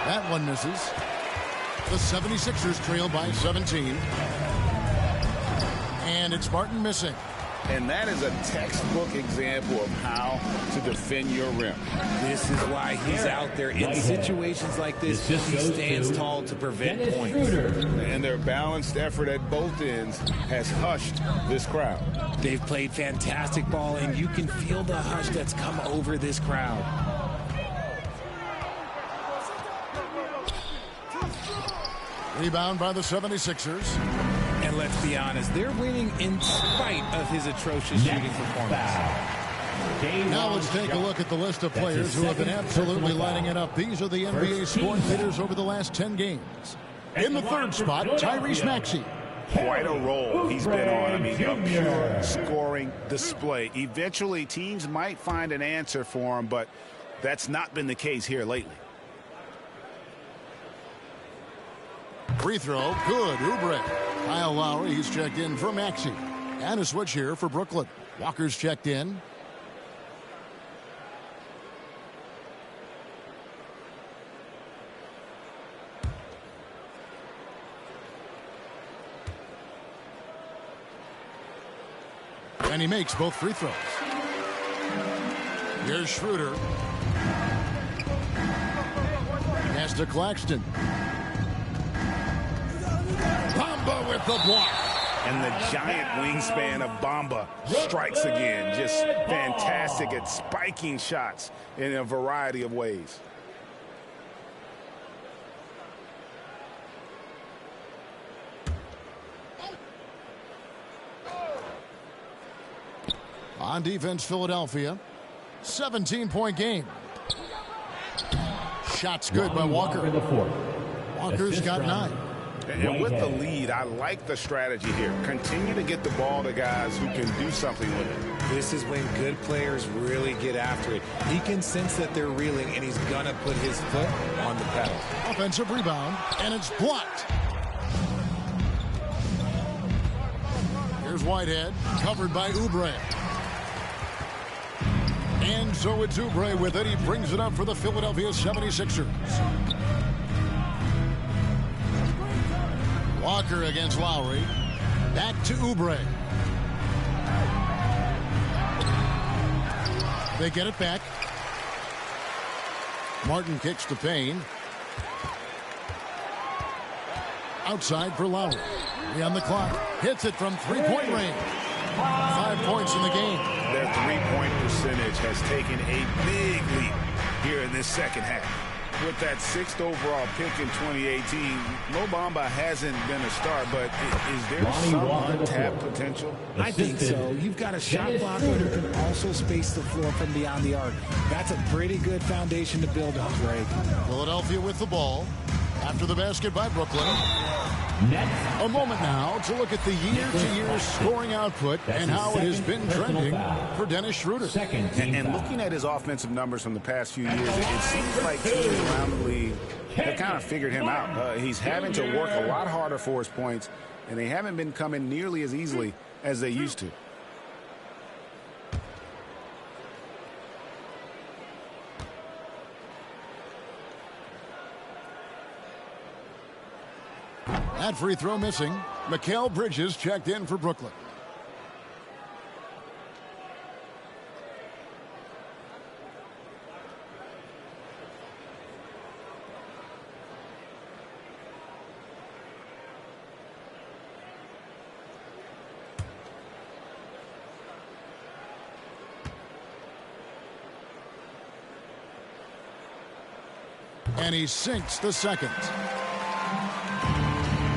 [SPEAKER 3] That one misses. The 76ers trail by 17. And it's Martin missing.
[SPEAKER 8] And that is a textbook example of how to defend your rim.
[SPEAKER 5] This is why he's out there in situations like this. He stands tall to prevent points.
[SPEAKER 8] And their balanced effort at both ends has hushed this crowd.
[SPEAKER 5] They've played fantastic ball, and you can feel the hush that's come over this crowd.
[SPEAKER 3] Rebound by the 76ers.
[SPEAKER 5] And let's be honest, they're winning in spite of his atrocious shooting performance.
[SPEAKER 3] Now let's take a look at the list of players who have been absolutely lighting it up. These are the NBA scoring leaders over the last 10 games. In the third spot, Tyrese Maxey.
[SPEAKER 8] Quite a role he's been on. I mean, a pure scoring display. Eventually, teams might find an answer for him, but that's not been the case here lately.
[SPEAKER 3] Free throw, good. Oubre. Kyle Lowry, he's checked in for Maxey. And a switch here for Brooklyn. Walker's checked in. And he makes both free throws. Here's Schroeder. Pass to Claxton. Bamba with the block.
[SPEAKER 8] And the giant wingspan of Bamba strikes again. Just fantastic at spiking shots in a variety of ways.
[SPEAKER 3] On defense, Philadelphia. 17-point game. Shots good by Walker. Walker's got 9.
[SPEAKER 4] And with the lead, I like the strategy here. Continue to get the ball to guys who can do something with it.
[SPEAKER 5] This is when good players really get after it. He can sense that they're reeling, and he's going to put his foot on the pedal.
[SPEAKER 3] Offensive rebound, and it's blocked. Here's Whitehead, covered by Oubre. And so it's Oubre with it. He brings it up for the Philadelphia 76ers. Walker against Lowry. Back to Oubre. They get it back. Martin kicks to Payne. Outside for Lowry. On the clock. Hits it from three-point range. 5 points in the game.
[SPEAKER 8] Their three-point percentage has taken a big leap here in this second half. With that 6th overall pick in 2018, Mo Bamba hasn't been a star, but is there some untapped potential?
[SPEAKER 5] I think so. You've got a shot blocker who can also space the floor from beyond the arc. That's a pretty good foundation to build on, Greg.
[SPEAKER 3] Philadelphia with the ball. After the basket by Brooklyn. A moment now to look at the year-to-year scoring output and how it has been trending for Dennis Schroeder.
[SPEAKER 8] And looking at his offensive numbers from the past few years, it seems like teams around the league have kind of figured him out. He's having to work a lot harder for his points, and they haven't been coming nearly as easily as they used to.
[SPEAKER 3] That free throw missing. Mikal Bridges checked in for Brooklyn. And he sinks the second.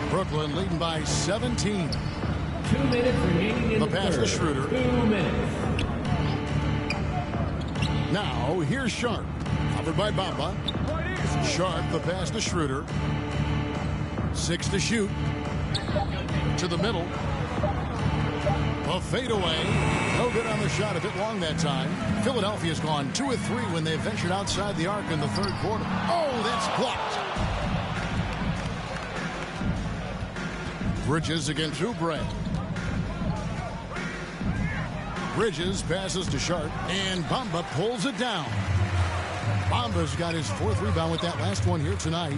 [SPEAKER 3] Brooklyn leading by 17.
[SPEAKER 6] 2 minutes remaining in the
[SPEAKER 3] pass
[SPEAKER 6] third.
[SPEAKER 3] to Schroeder.
[SPEAKER 6] 2 minutes.
[SPEAKER 3] Now here's Sharp. Covered by Bamba. Sharp, the pass to Schroeder. 6 to shoot. To the middle. A fadeaway. No good on the shot, a bit long that time. Philadelphia's gone 2 of 3 when they ventured outside the arc in the third quarter. Oh, that's blocked. Bridges against Oubre. Bridges passes to Sharp, and Bamba pulls it down. Bamba's got his 4th rebound with that last one here tonight.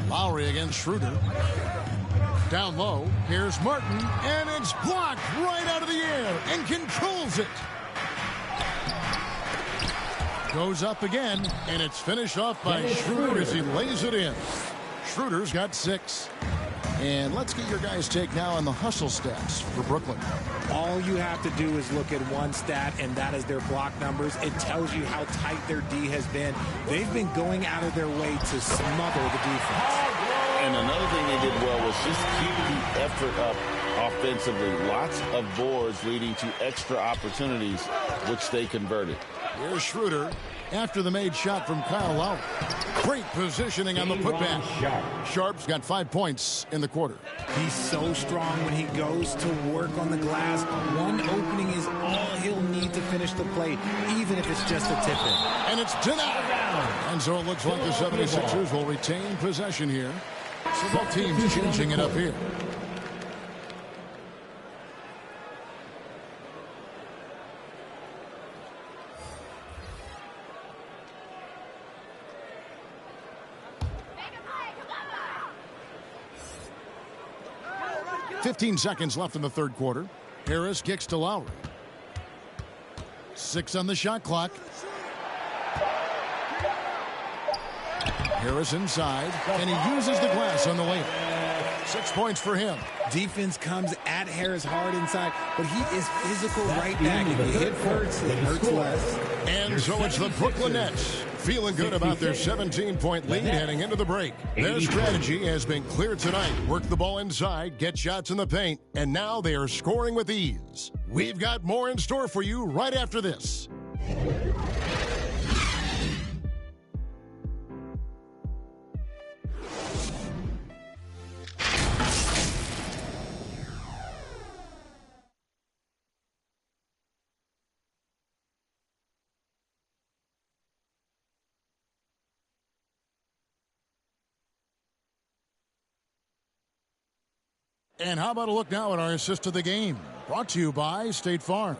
[SPEAKER 3] Lowry against Schroeder. Down low, here's Martin, and it's blocked right out of the air and controls it. Goes up again, and it's finished off by Schroeder as he lays it in. Schroeder's got 6. And let's get your guys' take now on the hustle stats for Brooklyn.
[SPEAKER 5] All you have to do is look at one stat, and that is their block numbers. It tells you how tight their D has been. They've been going out of their way to smother the defense.
[SPEAKER 4] And another thing they did well was just keep the effort up offensively. Lots of boards leading to extra opportunities, which they converted.
[SPEAKER 3] Here's Schroeder after the made shot from Kyle Lowry. Great positioning on the putback. Sharp's got 5 points in the quarter.
[SPEAKER 5] He's so strong when he goes to work on the glass. One opening is all he'll need to finish the play, even if it's just a tip-in.
[SPEAKER 3] And it's denied. And so it looks like the 76ers will retain possession here. So both teams changing it up here. .15 seconds left in the third quarter. Harris kicks to Lowry. 6 on the shot clock. Harris inside, and he uses the glass on the layup. 6 points for him.
[SPEAKER 5] Defense comes at Harris hard inside, but he is physical right back. If you hit first, it hurts less.
[SPEAKER 3] And so it's the Brooklyn Nets feeling good about their 17-point lead heading into the break. Their strategy has been clear tonight. Work the ball inside, get shots in the paint, and now they are scoring with ease. We've got more in store for you right after this. And how about a look now at our assist of the game? Brought to you by State Farm.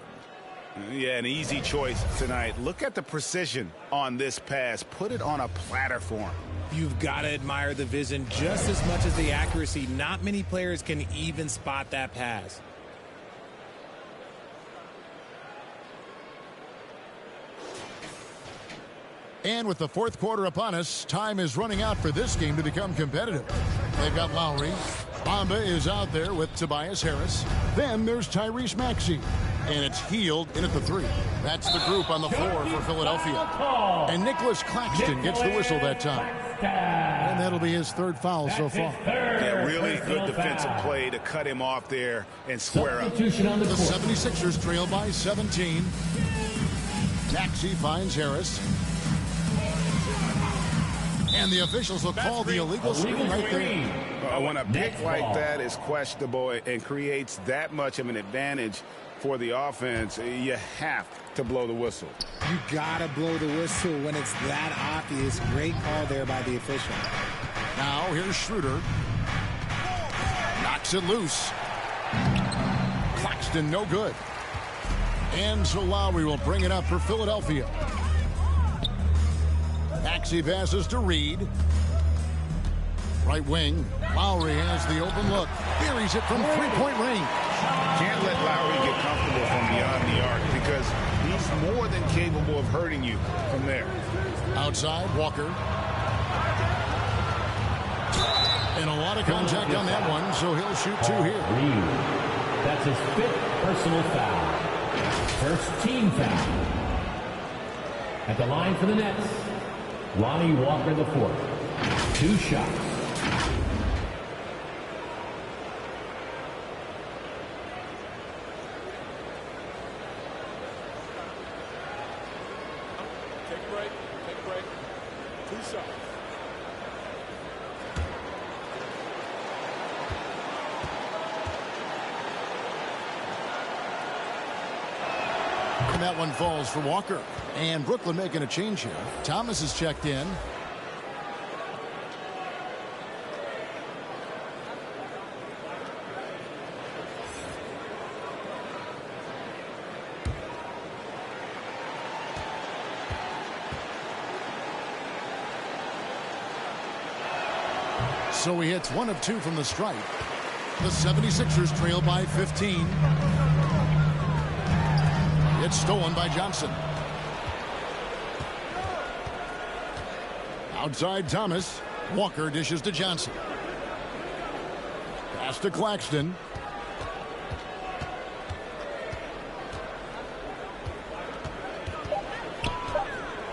[SPEAKER 8] Yeah, an easy choice tonight. Look at the precision on this pass. Put it on a platter for him.
[SPEAKER 5] You've got to admire the vision just as much as the accuracy. Not many players can even spot that pass.
[SPEAKER 3] And with the fourth quarter upon us, time is running out for this game to become competitive. They've got Lowry. Bamba is out there with Tobias Harris. Then there's Tyrese Maxey. And it's Healed in at the 3. That's the group on the floor for Philadelphia. And Nicholas Claxton gets the whistle that time. And that'll be his third foul so far.
[SPEAKER 8] Yeah, really good defensive play to cut him off there and square up.
[SPEAKER 3] The 76ers trail by 17. Maxey finds Harris. And the officials will call the illegal screen right there.
[SPEAKER 8] When a pick like that is questionable and creates that much of an advantage for the offense, you have to blow the whistle.
[SPEAKER 5] You got to blow the whistle when it's that obvious. Great call there by the official.
[SPEAKER 3] Now here's Schroeder. Knocks it loose. Claxton no good. And so Lowry will bring it up for Philadelphia. Maxey passes to Reed. Right wing. Lowry has the open look. Buries it from three-point range.
[SPEAKER 8] Can't let Lowry get comfortable from beyond the arc because he's more than capable of hurting you from there.
[SPEAKER 3] Outside, Walker. And a lot of contact on that one, so he'll shoot 2 here.
[SPEAKER 6] That's his 5th personal foul. First team foul. At the line for the Nets, Lonnie Walker IV. 2 shots.
[SPEAKER 7] Take a break. Take a break. 2 shots.
[SPEAKER 3] And that one falls for Walker. And Brooklyn making a change here. Thomas is checked in. So he hits 1 of 2 from the stripe. The 76ers trail by 15. It's stolen by Johnson. Outside Thomas. Walker dishes to Johnson. Pass to Claxton.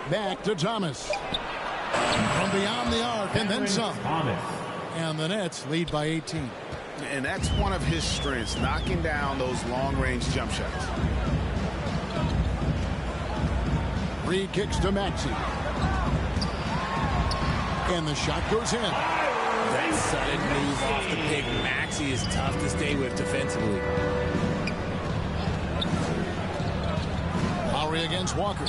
[SPEAKER 3] Back to Thomas. From beyond the arc and then some.
[SPEAKER 6] Thomas.
[SPEAKER 3] And the Nets lead by 18.
[SPEAKER 8] And that's one of his strengths, knocking down those long-range jump shots.
[SPEAKER 3] Reed kicks to Maxey. And the shot goes in.
[SPEAKER 5] That sudden move off the pick. Maxey is tough to stay with defensively.
[SPEAKER 3] Lowry against Walker.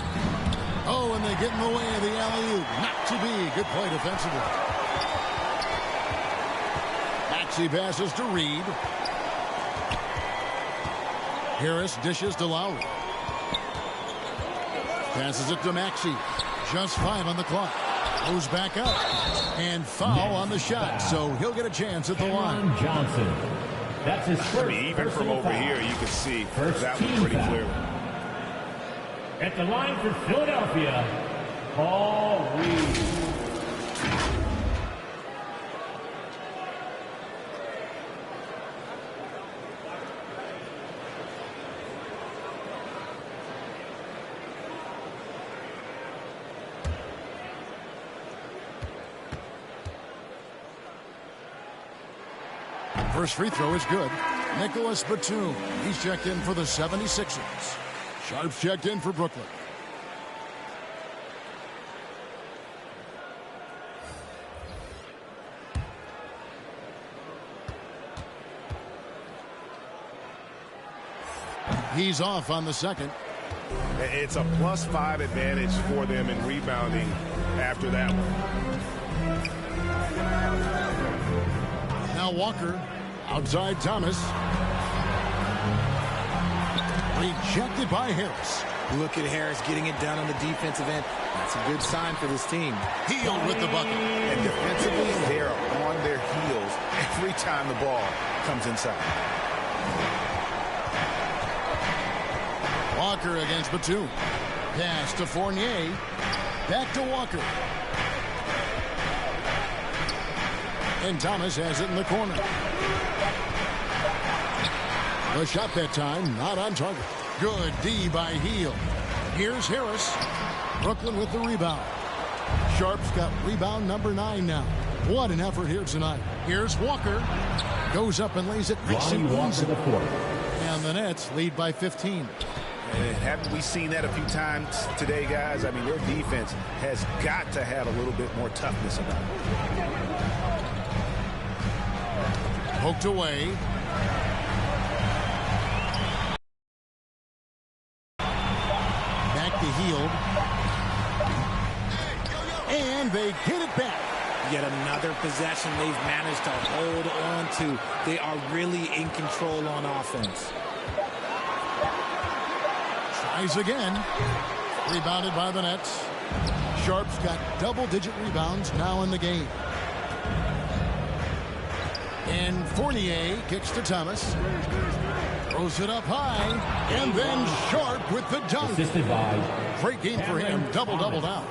[SPEAKER 3] Oh, and they get in the way of the alley-oop. Not to be. Good play defensively. Maxey passes to Reed. Harris dishes to Lowry. Passes it to Maxey. Just 5 on the clock. Goes back up. And foul on the shot. So he'll get a chance at the line.
[SPEAKER 6] Johnson. That's his first.
[SPEAKER 8] Even from over here, you can see that one pretty clearly.
[SPEAKER 6] At the line for Philadelphia, Paul Reed.
[SPEAKER 3] First free throw is good. Nicholas Batum. He's checked in for the 76ers. Sharp's checked in for Brooklyn. He's off on the second.
[SPEAKER 8] It's a +5 advantage for them in rebounding after that one.
[SPEAKER 3] Now Walker Outside Thomas. Rejected by Harris.
[SPEAKER 5] Look at Harris getting it done on the defensive end. That's a good sign for this team.
[SPEAKER 3] Hield with the bucket.
[SPEAKER 8] And defensively, they're on their heels every time the ball comes inside.
[SPEAKER 3] Walker against Batum. Pass to Fournier. Back to Walker. And Thomas has it in the corner. The shot that time, not on target. Good D by Hield. Here's Harris. Brooklyn with the rebound. Sharp's got rebound number 9 now. What an effort here tonight. Here's Walker. Goes up and lays it nice and easy. And the Nets lead by 15.
[SPEAKER 8] And haven't we seen that a few times today, guys? I mean, their defense has got to have a little bit more toughness about it.
[SPEAKER 3] Poked away. Back to Hield. And they get it back.
[SPEAKER 5] Yet another possession they've managed to hold on to. They are really in control on offense.
[SPEAKER 3] Tries again. Rebounded by the Nets. Sharp's got double-digit rebounds now in the game. And Fournier kicks to Thomas. Throws it up high. And then Sharp with the dunk. Great game for him. Double-double now.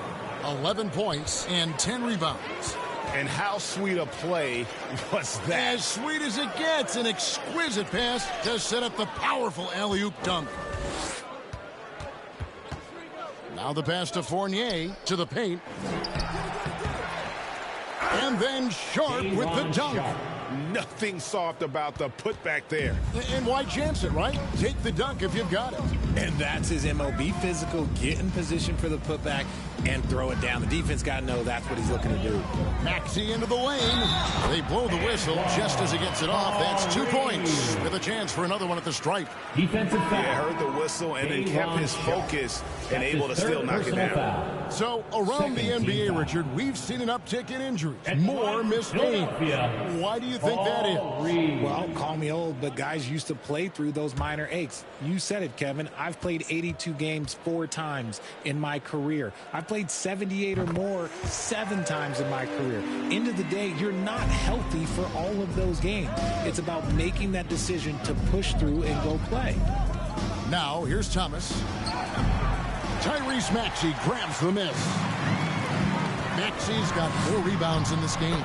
[SPEAKER 3] 11 points and 10 rebounds.
[SPEAKER 8] And how sweet a play was that?
[SPEAKER 3] As sweet as it gets. An exquisite pass to set up the powerful alley-oop dunk. Now the pass to Fournier to the paint. And then Sharp with the dunk.
[SPEAKER 8] Nothing soft about the putback there.
[SPEAKER 3] And why chance it, right? Take the dunk if you've got it.
[SPEAKER 5] And that's his MO. Be physical, get in position for the putback, and throw it down. The defense got to know that's what he's looking to do.
[SPEAKER 3] Maxey into the lane. They blow the whistle just as he gets it off. That's 2 points with a chance for another one at the stripe.
[SPEAKER 6] Defensive foul.
[SPEAKER 8] Yeah, heard the whistle and then kept his focus and able to still knock it down.
[SPEAKER 3] So around the NBA, Richard, we've seen an uptick in injuries. More missed games. Why do you think that is?
[SPEAKER 5] Well, call me old, but guys used to play through those minor aches. You said it, Kevin. I've played 82 games 4 times in my career. I've played 78 or more 7 times in my career. End of the day, you're not healthy for all of those games. It's about making that decision to push through and go play.
[SPEAKER 3] Now, here's Thomas. Tyrese Maxey grabs the miss. Maxey's got 4 rebounds in this game.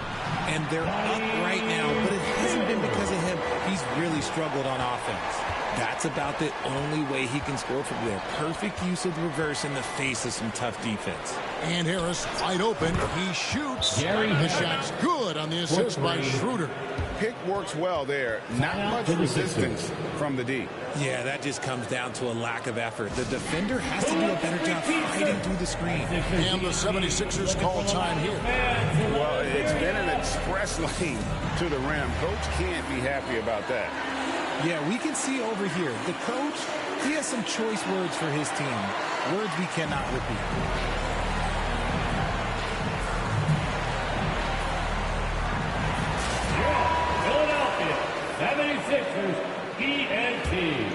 [SPEAKER 5] And they're up right now, but it hasn't been because of him. He's really struggled on offense. That's about the only way he can score from there. Perfect use of the reverse in the face of some tough defense.
[SPEAKER 3] And Harris wide open. He shoots. The shot's good on the assist by Schroeder.
[SPEAKER 8] Pick works well there. Not much resistance from the D.
[SPEAKER 5] Yeah, that just comes down to a lack of effort. The defender has to do a better job fighting through the screen.
[SPEAKER 3] And the 76ers call time here.
[SPEAKER 8] Well, it's been an express lane to the rim. Coach can't be happy about that.
[SPEAKER 5] Yeah, we can see over here. The coach, he has some choice words for his team. Words we cannot repeat.
[SPEAKER 6] Philadelphia 76ers TNT.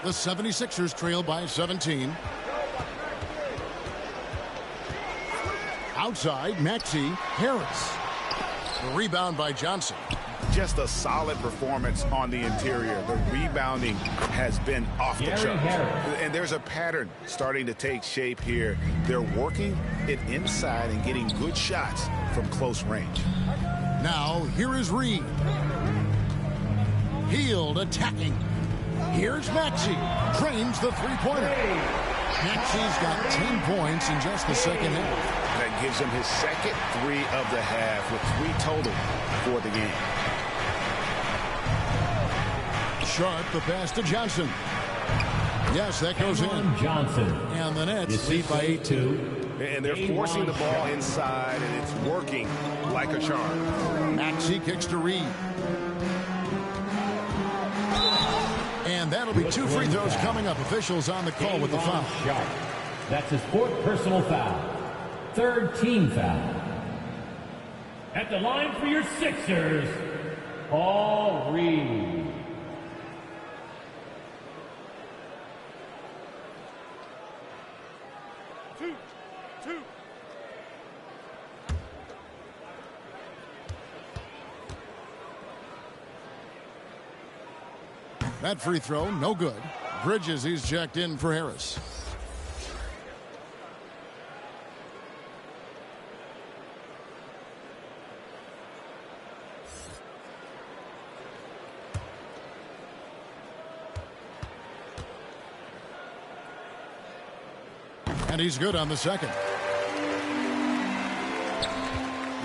[SPEAKER 3] The 76ers trail by 17. Outside, Maxey, Harris. The rebound by Johnson.
[SPEAKER 8] Just a solid performance on the interior. The rebounding has been off the charts. And there's a pattern starting to take shape here. They're working it inside and getting good shots from close range.
[SPEAKER 3] Now, here is Reed. Hield attacking. Here's Maxey. Drains the three-pointer. Maxey's got 10 points in just the second half.
[SPEAKER 8] That gives him his second 3 of the half with 3 total for the game.
[SPEAKER 3] Sharp, the pass to Johnson. Yes, that goes in.
[SPEAKER 6] Johnson.
[SPEAKER 3] And the Nets lead by 8-2.
[SPEAKER 8] And they're forcing the ball inside, and it's working like a charm.
[SPEAKER 3] Maxey kicks to Reed. And that'll be 2 free throws coming up. Officials on the call with the foul.
[SPEAKER 6] That's his 4th personal foul. 3rd team foul. At the line for your Sixers, Paul Reed.
[SPEAKER 3] That free throw, no good. Bridges, he's checked in for Harris. And he's good on the second.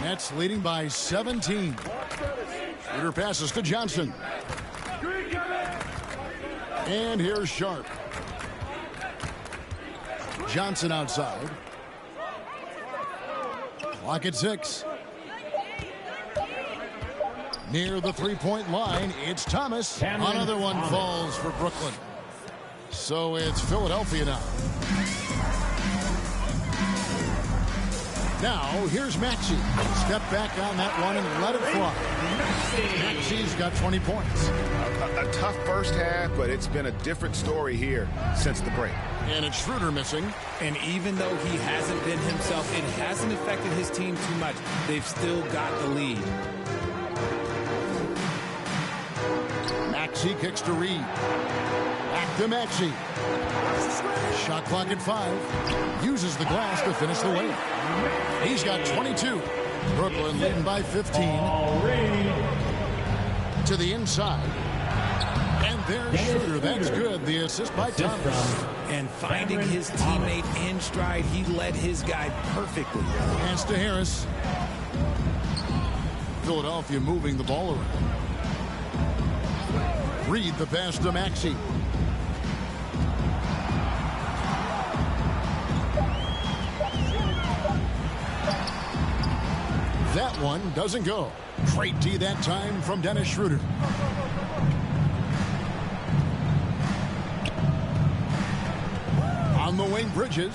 [SPEAKER 3] Nets leading by 17. Shooter passes to Johnson. And here's Sharp. Johnson outside. Clock at 6. Near the three-point line, it's Thomas. Another one falls for Brooklyn. So it's Philadelphia now. Now, here's Maxey. Step back on that one and let it fly. Maxey's got 20 points.
[SPEAKER 8] A tough first half, but it's been a different story here since the break.
[SPEAKER 3] And it's Schroeder missing.
[SPEAKER 5] And even though he hasn't been himself, it hasn't affected his team too much. They've still got the lead.
[SPEAKER 3] Maxey kicks to Reed. Back to Maxey. Shot clock at 5. Uses the glass to finish the layup. He's got 22. Brooklyn leading by 15. To the inside. And there's Schroeder. That's good. The assist by Thomas.
[SPEAKER 5] And finding his teammate in stride, he led his guy perfectly.
[SPEAKER 3] Pass to Harris. Philadelphia moving the ball around. Reed the pass to Maxey. That one doesn't go. Great D that time from Dennis Schroeder. On the wing, Bridges.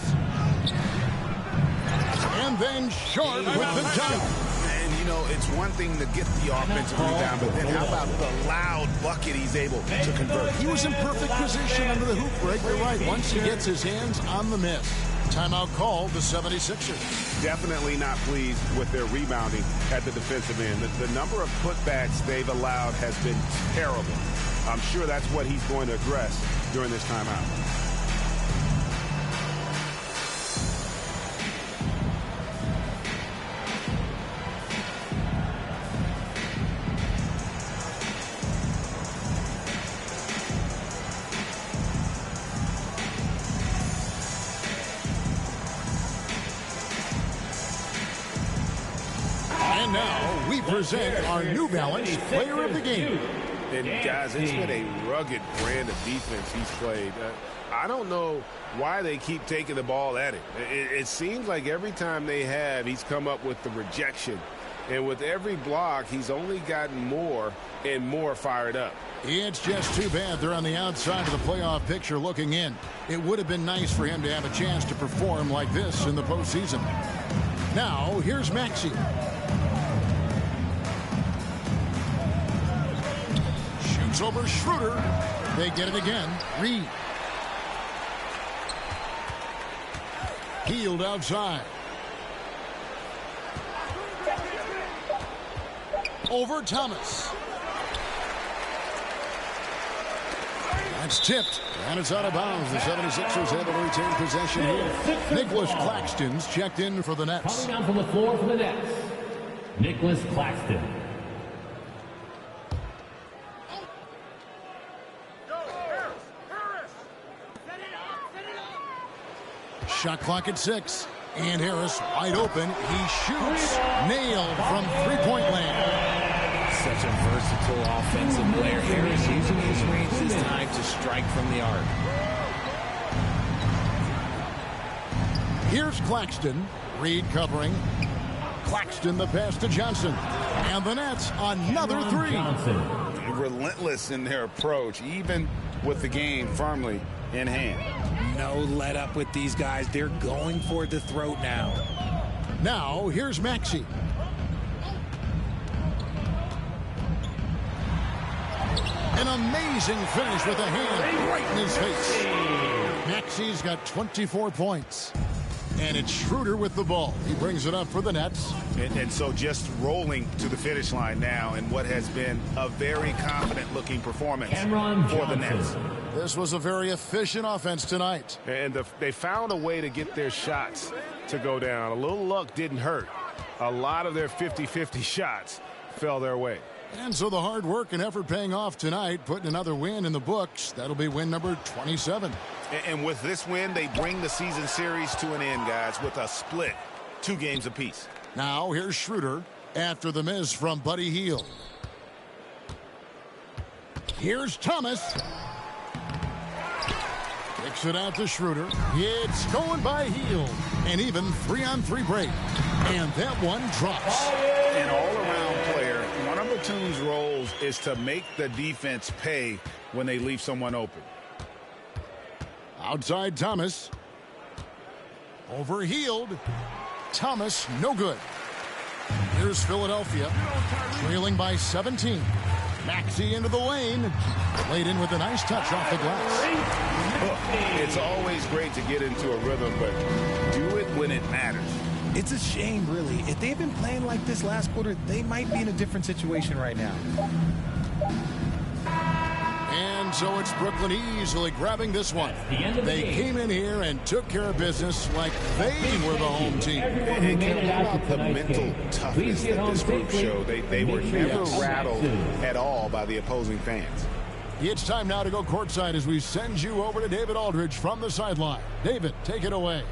[SPEAKER 3] And then Sharp with the dunk.
[SPEAKER 8] And, you know, it's one thing to get the offensive rebound, but then how about the loud bucket he's able to convert?
[SPEAKER 3] He was in perfect position under the hoop break. You're right. Once he gets his hands on the miss. Timeout called the 76ers.
[SPEAKER 8] Definitely not pleased with their rebounding at the defensive end. The number of putbacks they've allowed has been terrible. I'm sure that's what he's going to address during this timeout.
[SPEAKER 3] And now we present our New Balance Player of the Game.
[SPEAKER 8] And guys, it's been a rugged brand of defense he's played. I don't know why they keep taking the ball at him. It seems like every time they have, he's come up with the rejection. And with every block, he's only gotten more and more fired up.
[SPEAKER 3] It's just too bad they're on the outside of the playoff picture looking in. It would have been nice for him to have a chance to perform like this in the postseason. Now, here's Maxey. Shoots over Schroeder. They get it again. Reed. Healed outside. Over Thomas. That's tipped, and it's out of bounds. The 76ers able to retain possession here. Nicholas Claxton's checked in for the Nets.
[SPEAKER 6] Coming down from the floor for the Nets, Nicholas Claxton.
[SPEAKER 3] Shot clock at 6. And Harris wide open. He shoots. Nailed from three-point land.
[SPEAKER 5] Such a versatile offensive player. Harris using his range this time to strike from the arc.
[SPEAKER 3] Here's Claxton. Reed covering. Claxton the pass to Johnson. And the Nets another three.
[SPEAKER 8] Relentless in their approach, even with the game firmly in hand.
[SPEAKER 5] No let up with these guys. They're going for the throat now.
[SPEAKER 3] Now, here's Maxey. amazing finish with a hand right in his face. Maxi's got 24 points. And it's Schroeder with the ball. He brings it up for the Nets.
[SPEAKER 8] And so just rolling to the finish line now in what has been a very confident-looking performance for the Nets.
[SPEAKER 3] This was a very efficient offense tonight.
[SPEAKER 8] And they found a way to get their shots to go down. A little luck didn't hurt. A lot of their 50-50 shots fell their way.
[SPEAKER 3] And so the hard work and effort paying off tonight, putting another win in the books. That'll be win number 27.
[SPEAKER 8] And with this win, they bring the season series to an end, guys, with a split, 2 games apiece.
[SPEAKER 3] Now here's Schroeder after the miss from Buddy Hield. Here's Thomas. Kicks it out to Schroeder. It's going by Hield. An even 3-on-3 break. And that one drops.
[SPEAKER 8] An all-around player. One of Batum's roles is to make the defense pay when they leave someone open.
[SPEAKER 3] Outside Thomas. Over Hield. Thomas, no good. Here's Philadelphia. Trailing by 17. Maxey into the lane. Laid in with a nice touch off the glass.
[SPEAKER 8] Look, it's always great to get into a rhythm, but do it when it matters.
[SPEAKER 5] It's a shame, really. If they've been playing like this last quarter, they might be in a different situation right now.
[SPEAKER 3] And so it's Brooklyn easily grabbing this one. They came in here and took care of business like they were the home team.
[SPEAKER 8] And about the mental toughness that this group showed. They were never rattled at all by the opposing fans.
[SPEAKER 3] It's time now to go courtside as we send you over to David Aldridge from the sideline. David, take it away.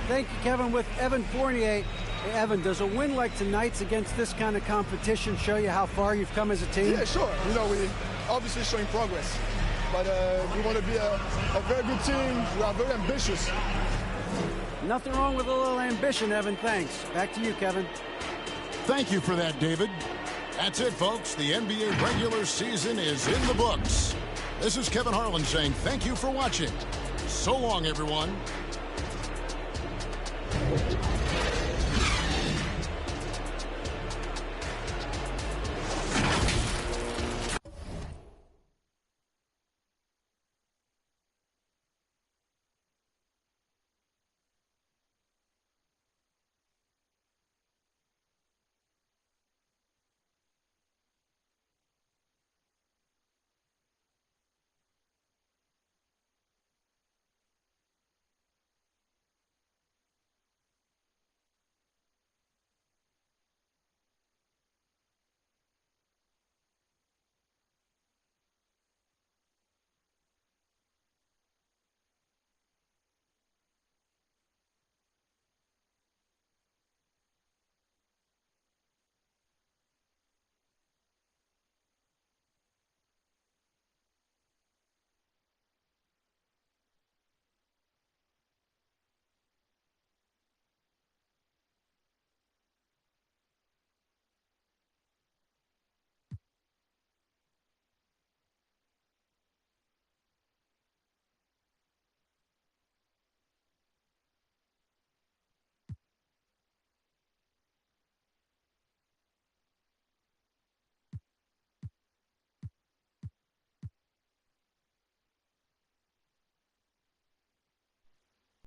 [SPEAKER 10] Thank you, Kevin. With Evan Fournier. Hey, Evan, does a win like tonight's against this kind of competition show you how far you've come as a team?
[SPEAKER 16] Yeah, sure. You know, we obviously showing progress. But we want to be a very good team. We are very ambitious.
[SPEAKER 10] Nothing wrong with a little ambition, Evan. Thanks. Back to you, Kevin.
[SPEAKER 3] Thank you for that, David. That's it, folks. The NBA regular season is in the books. This is Kevin Harlan saying thank you for watching. So long, everyone.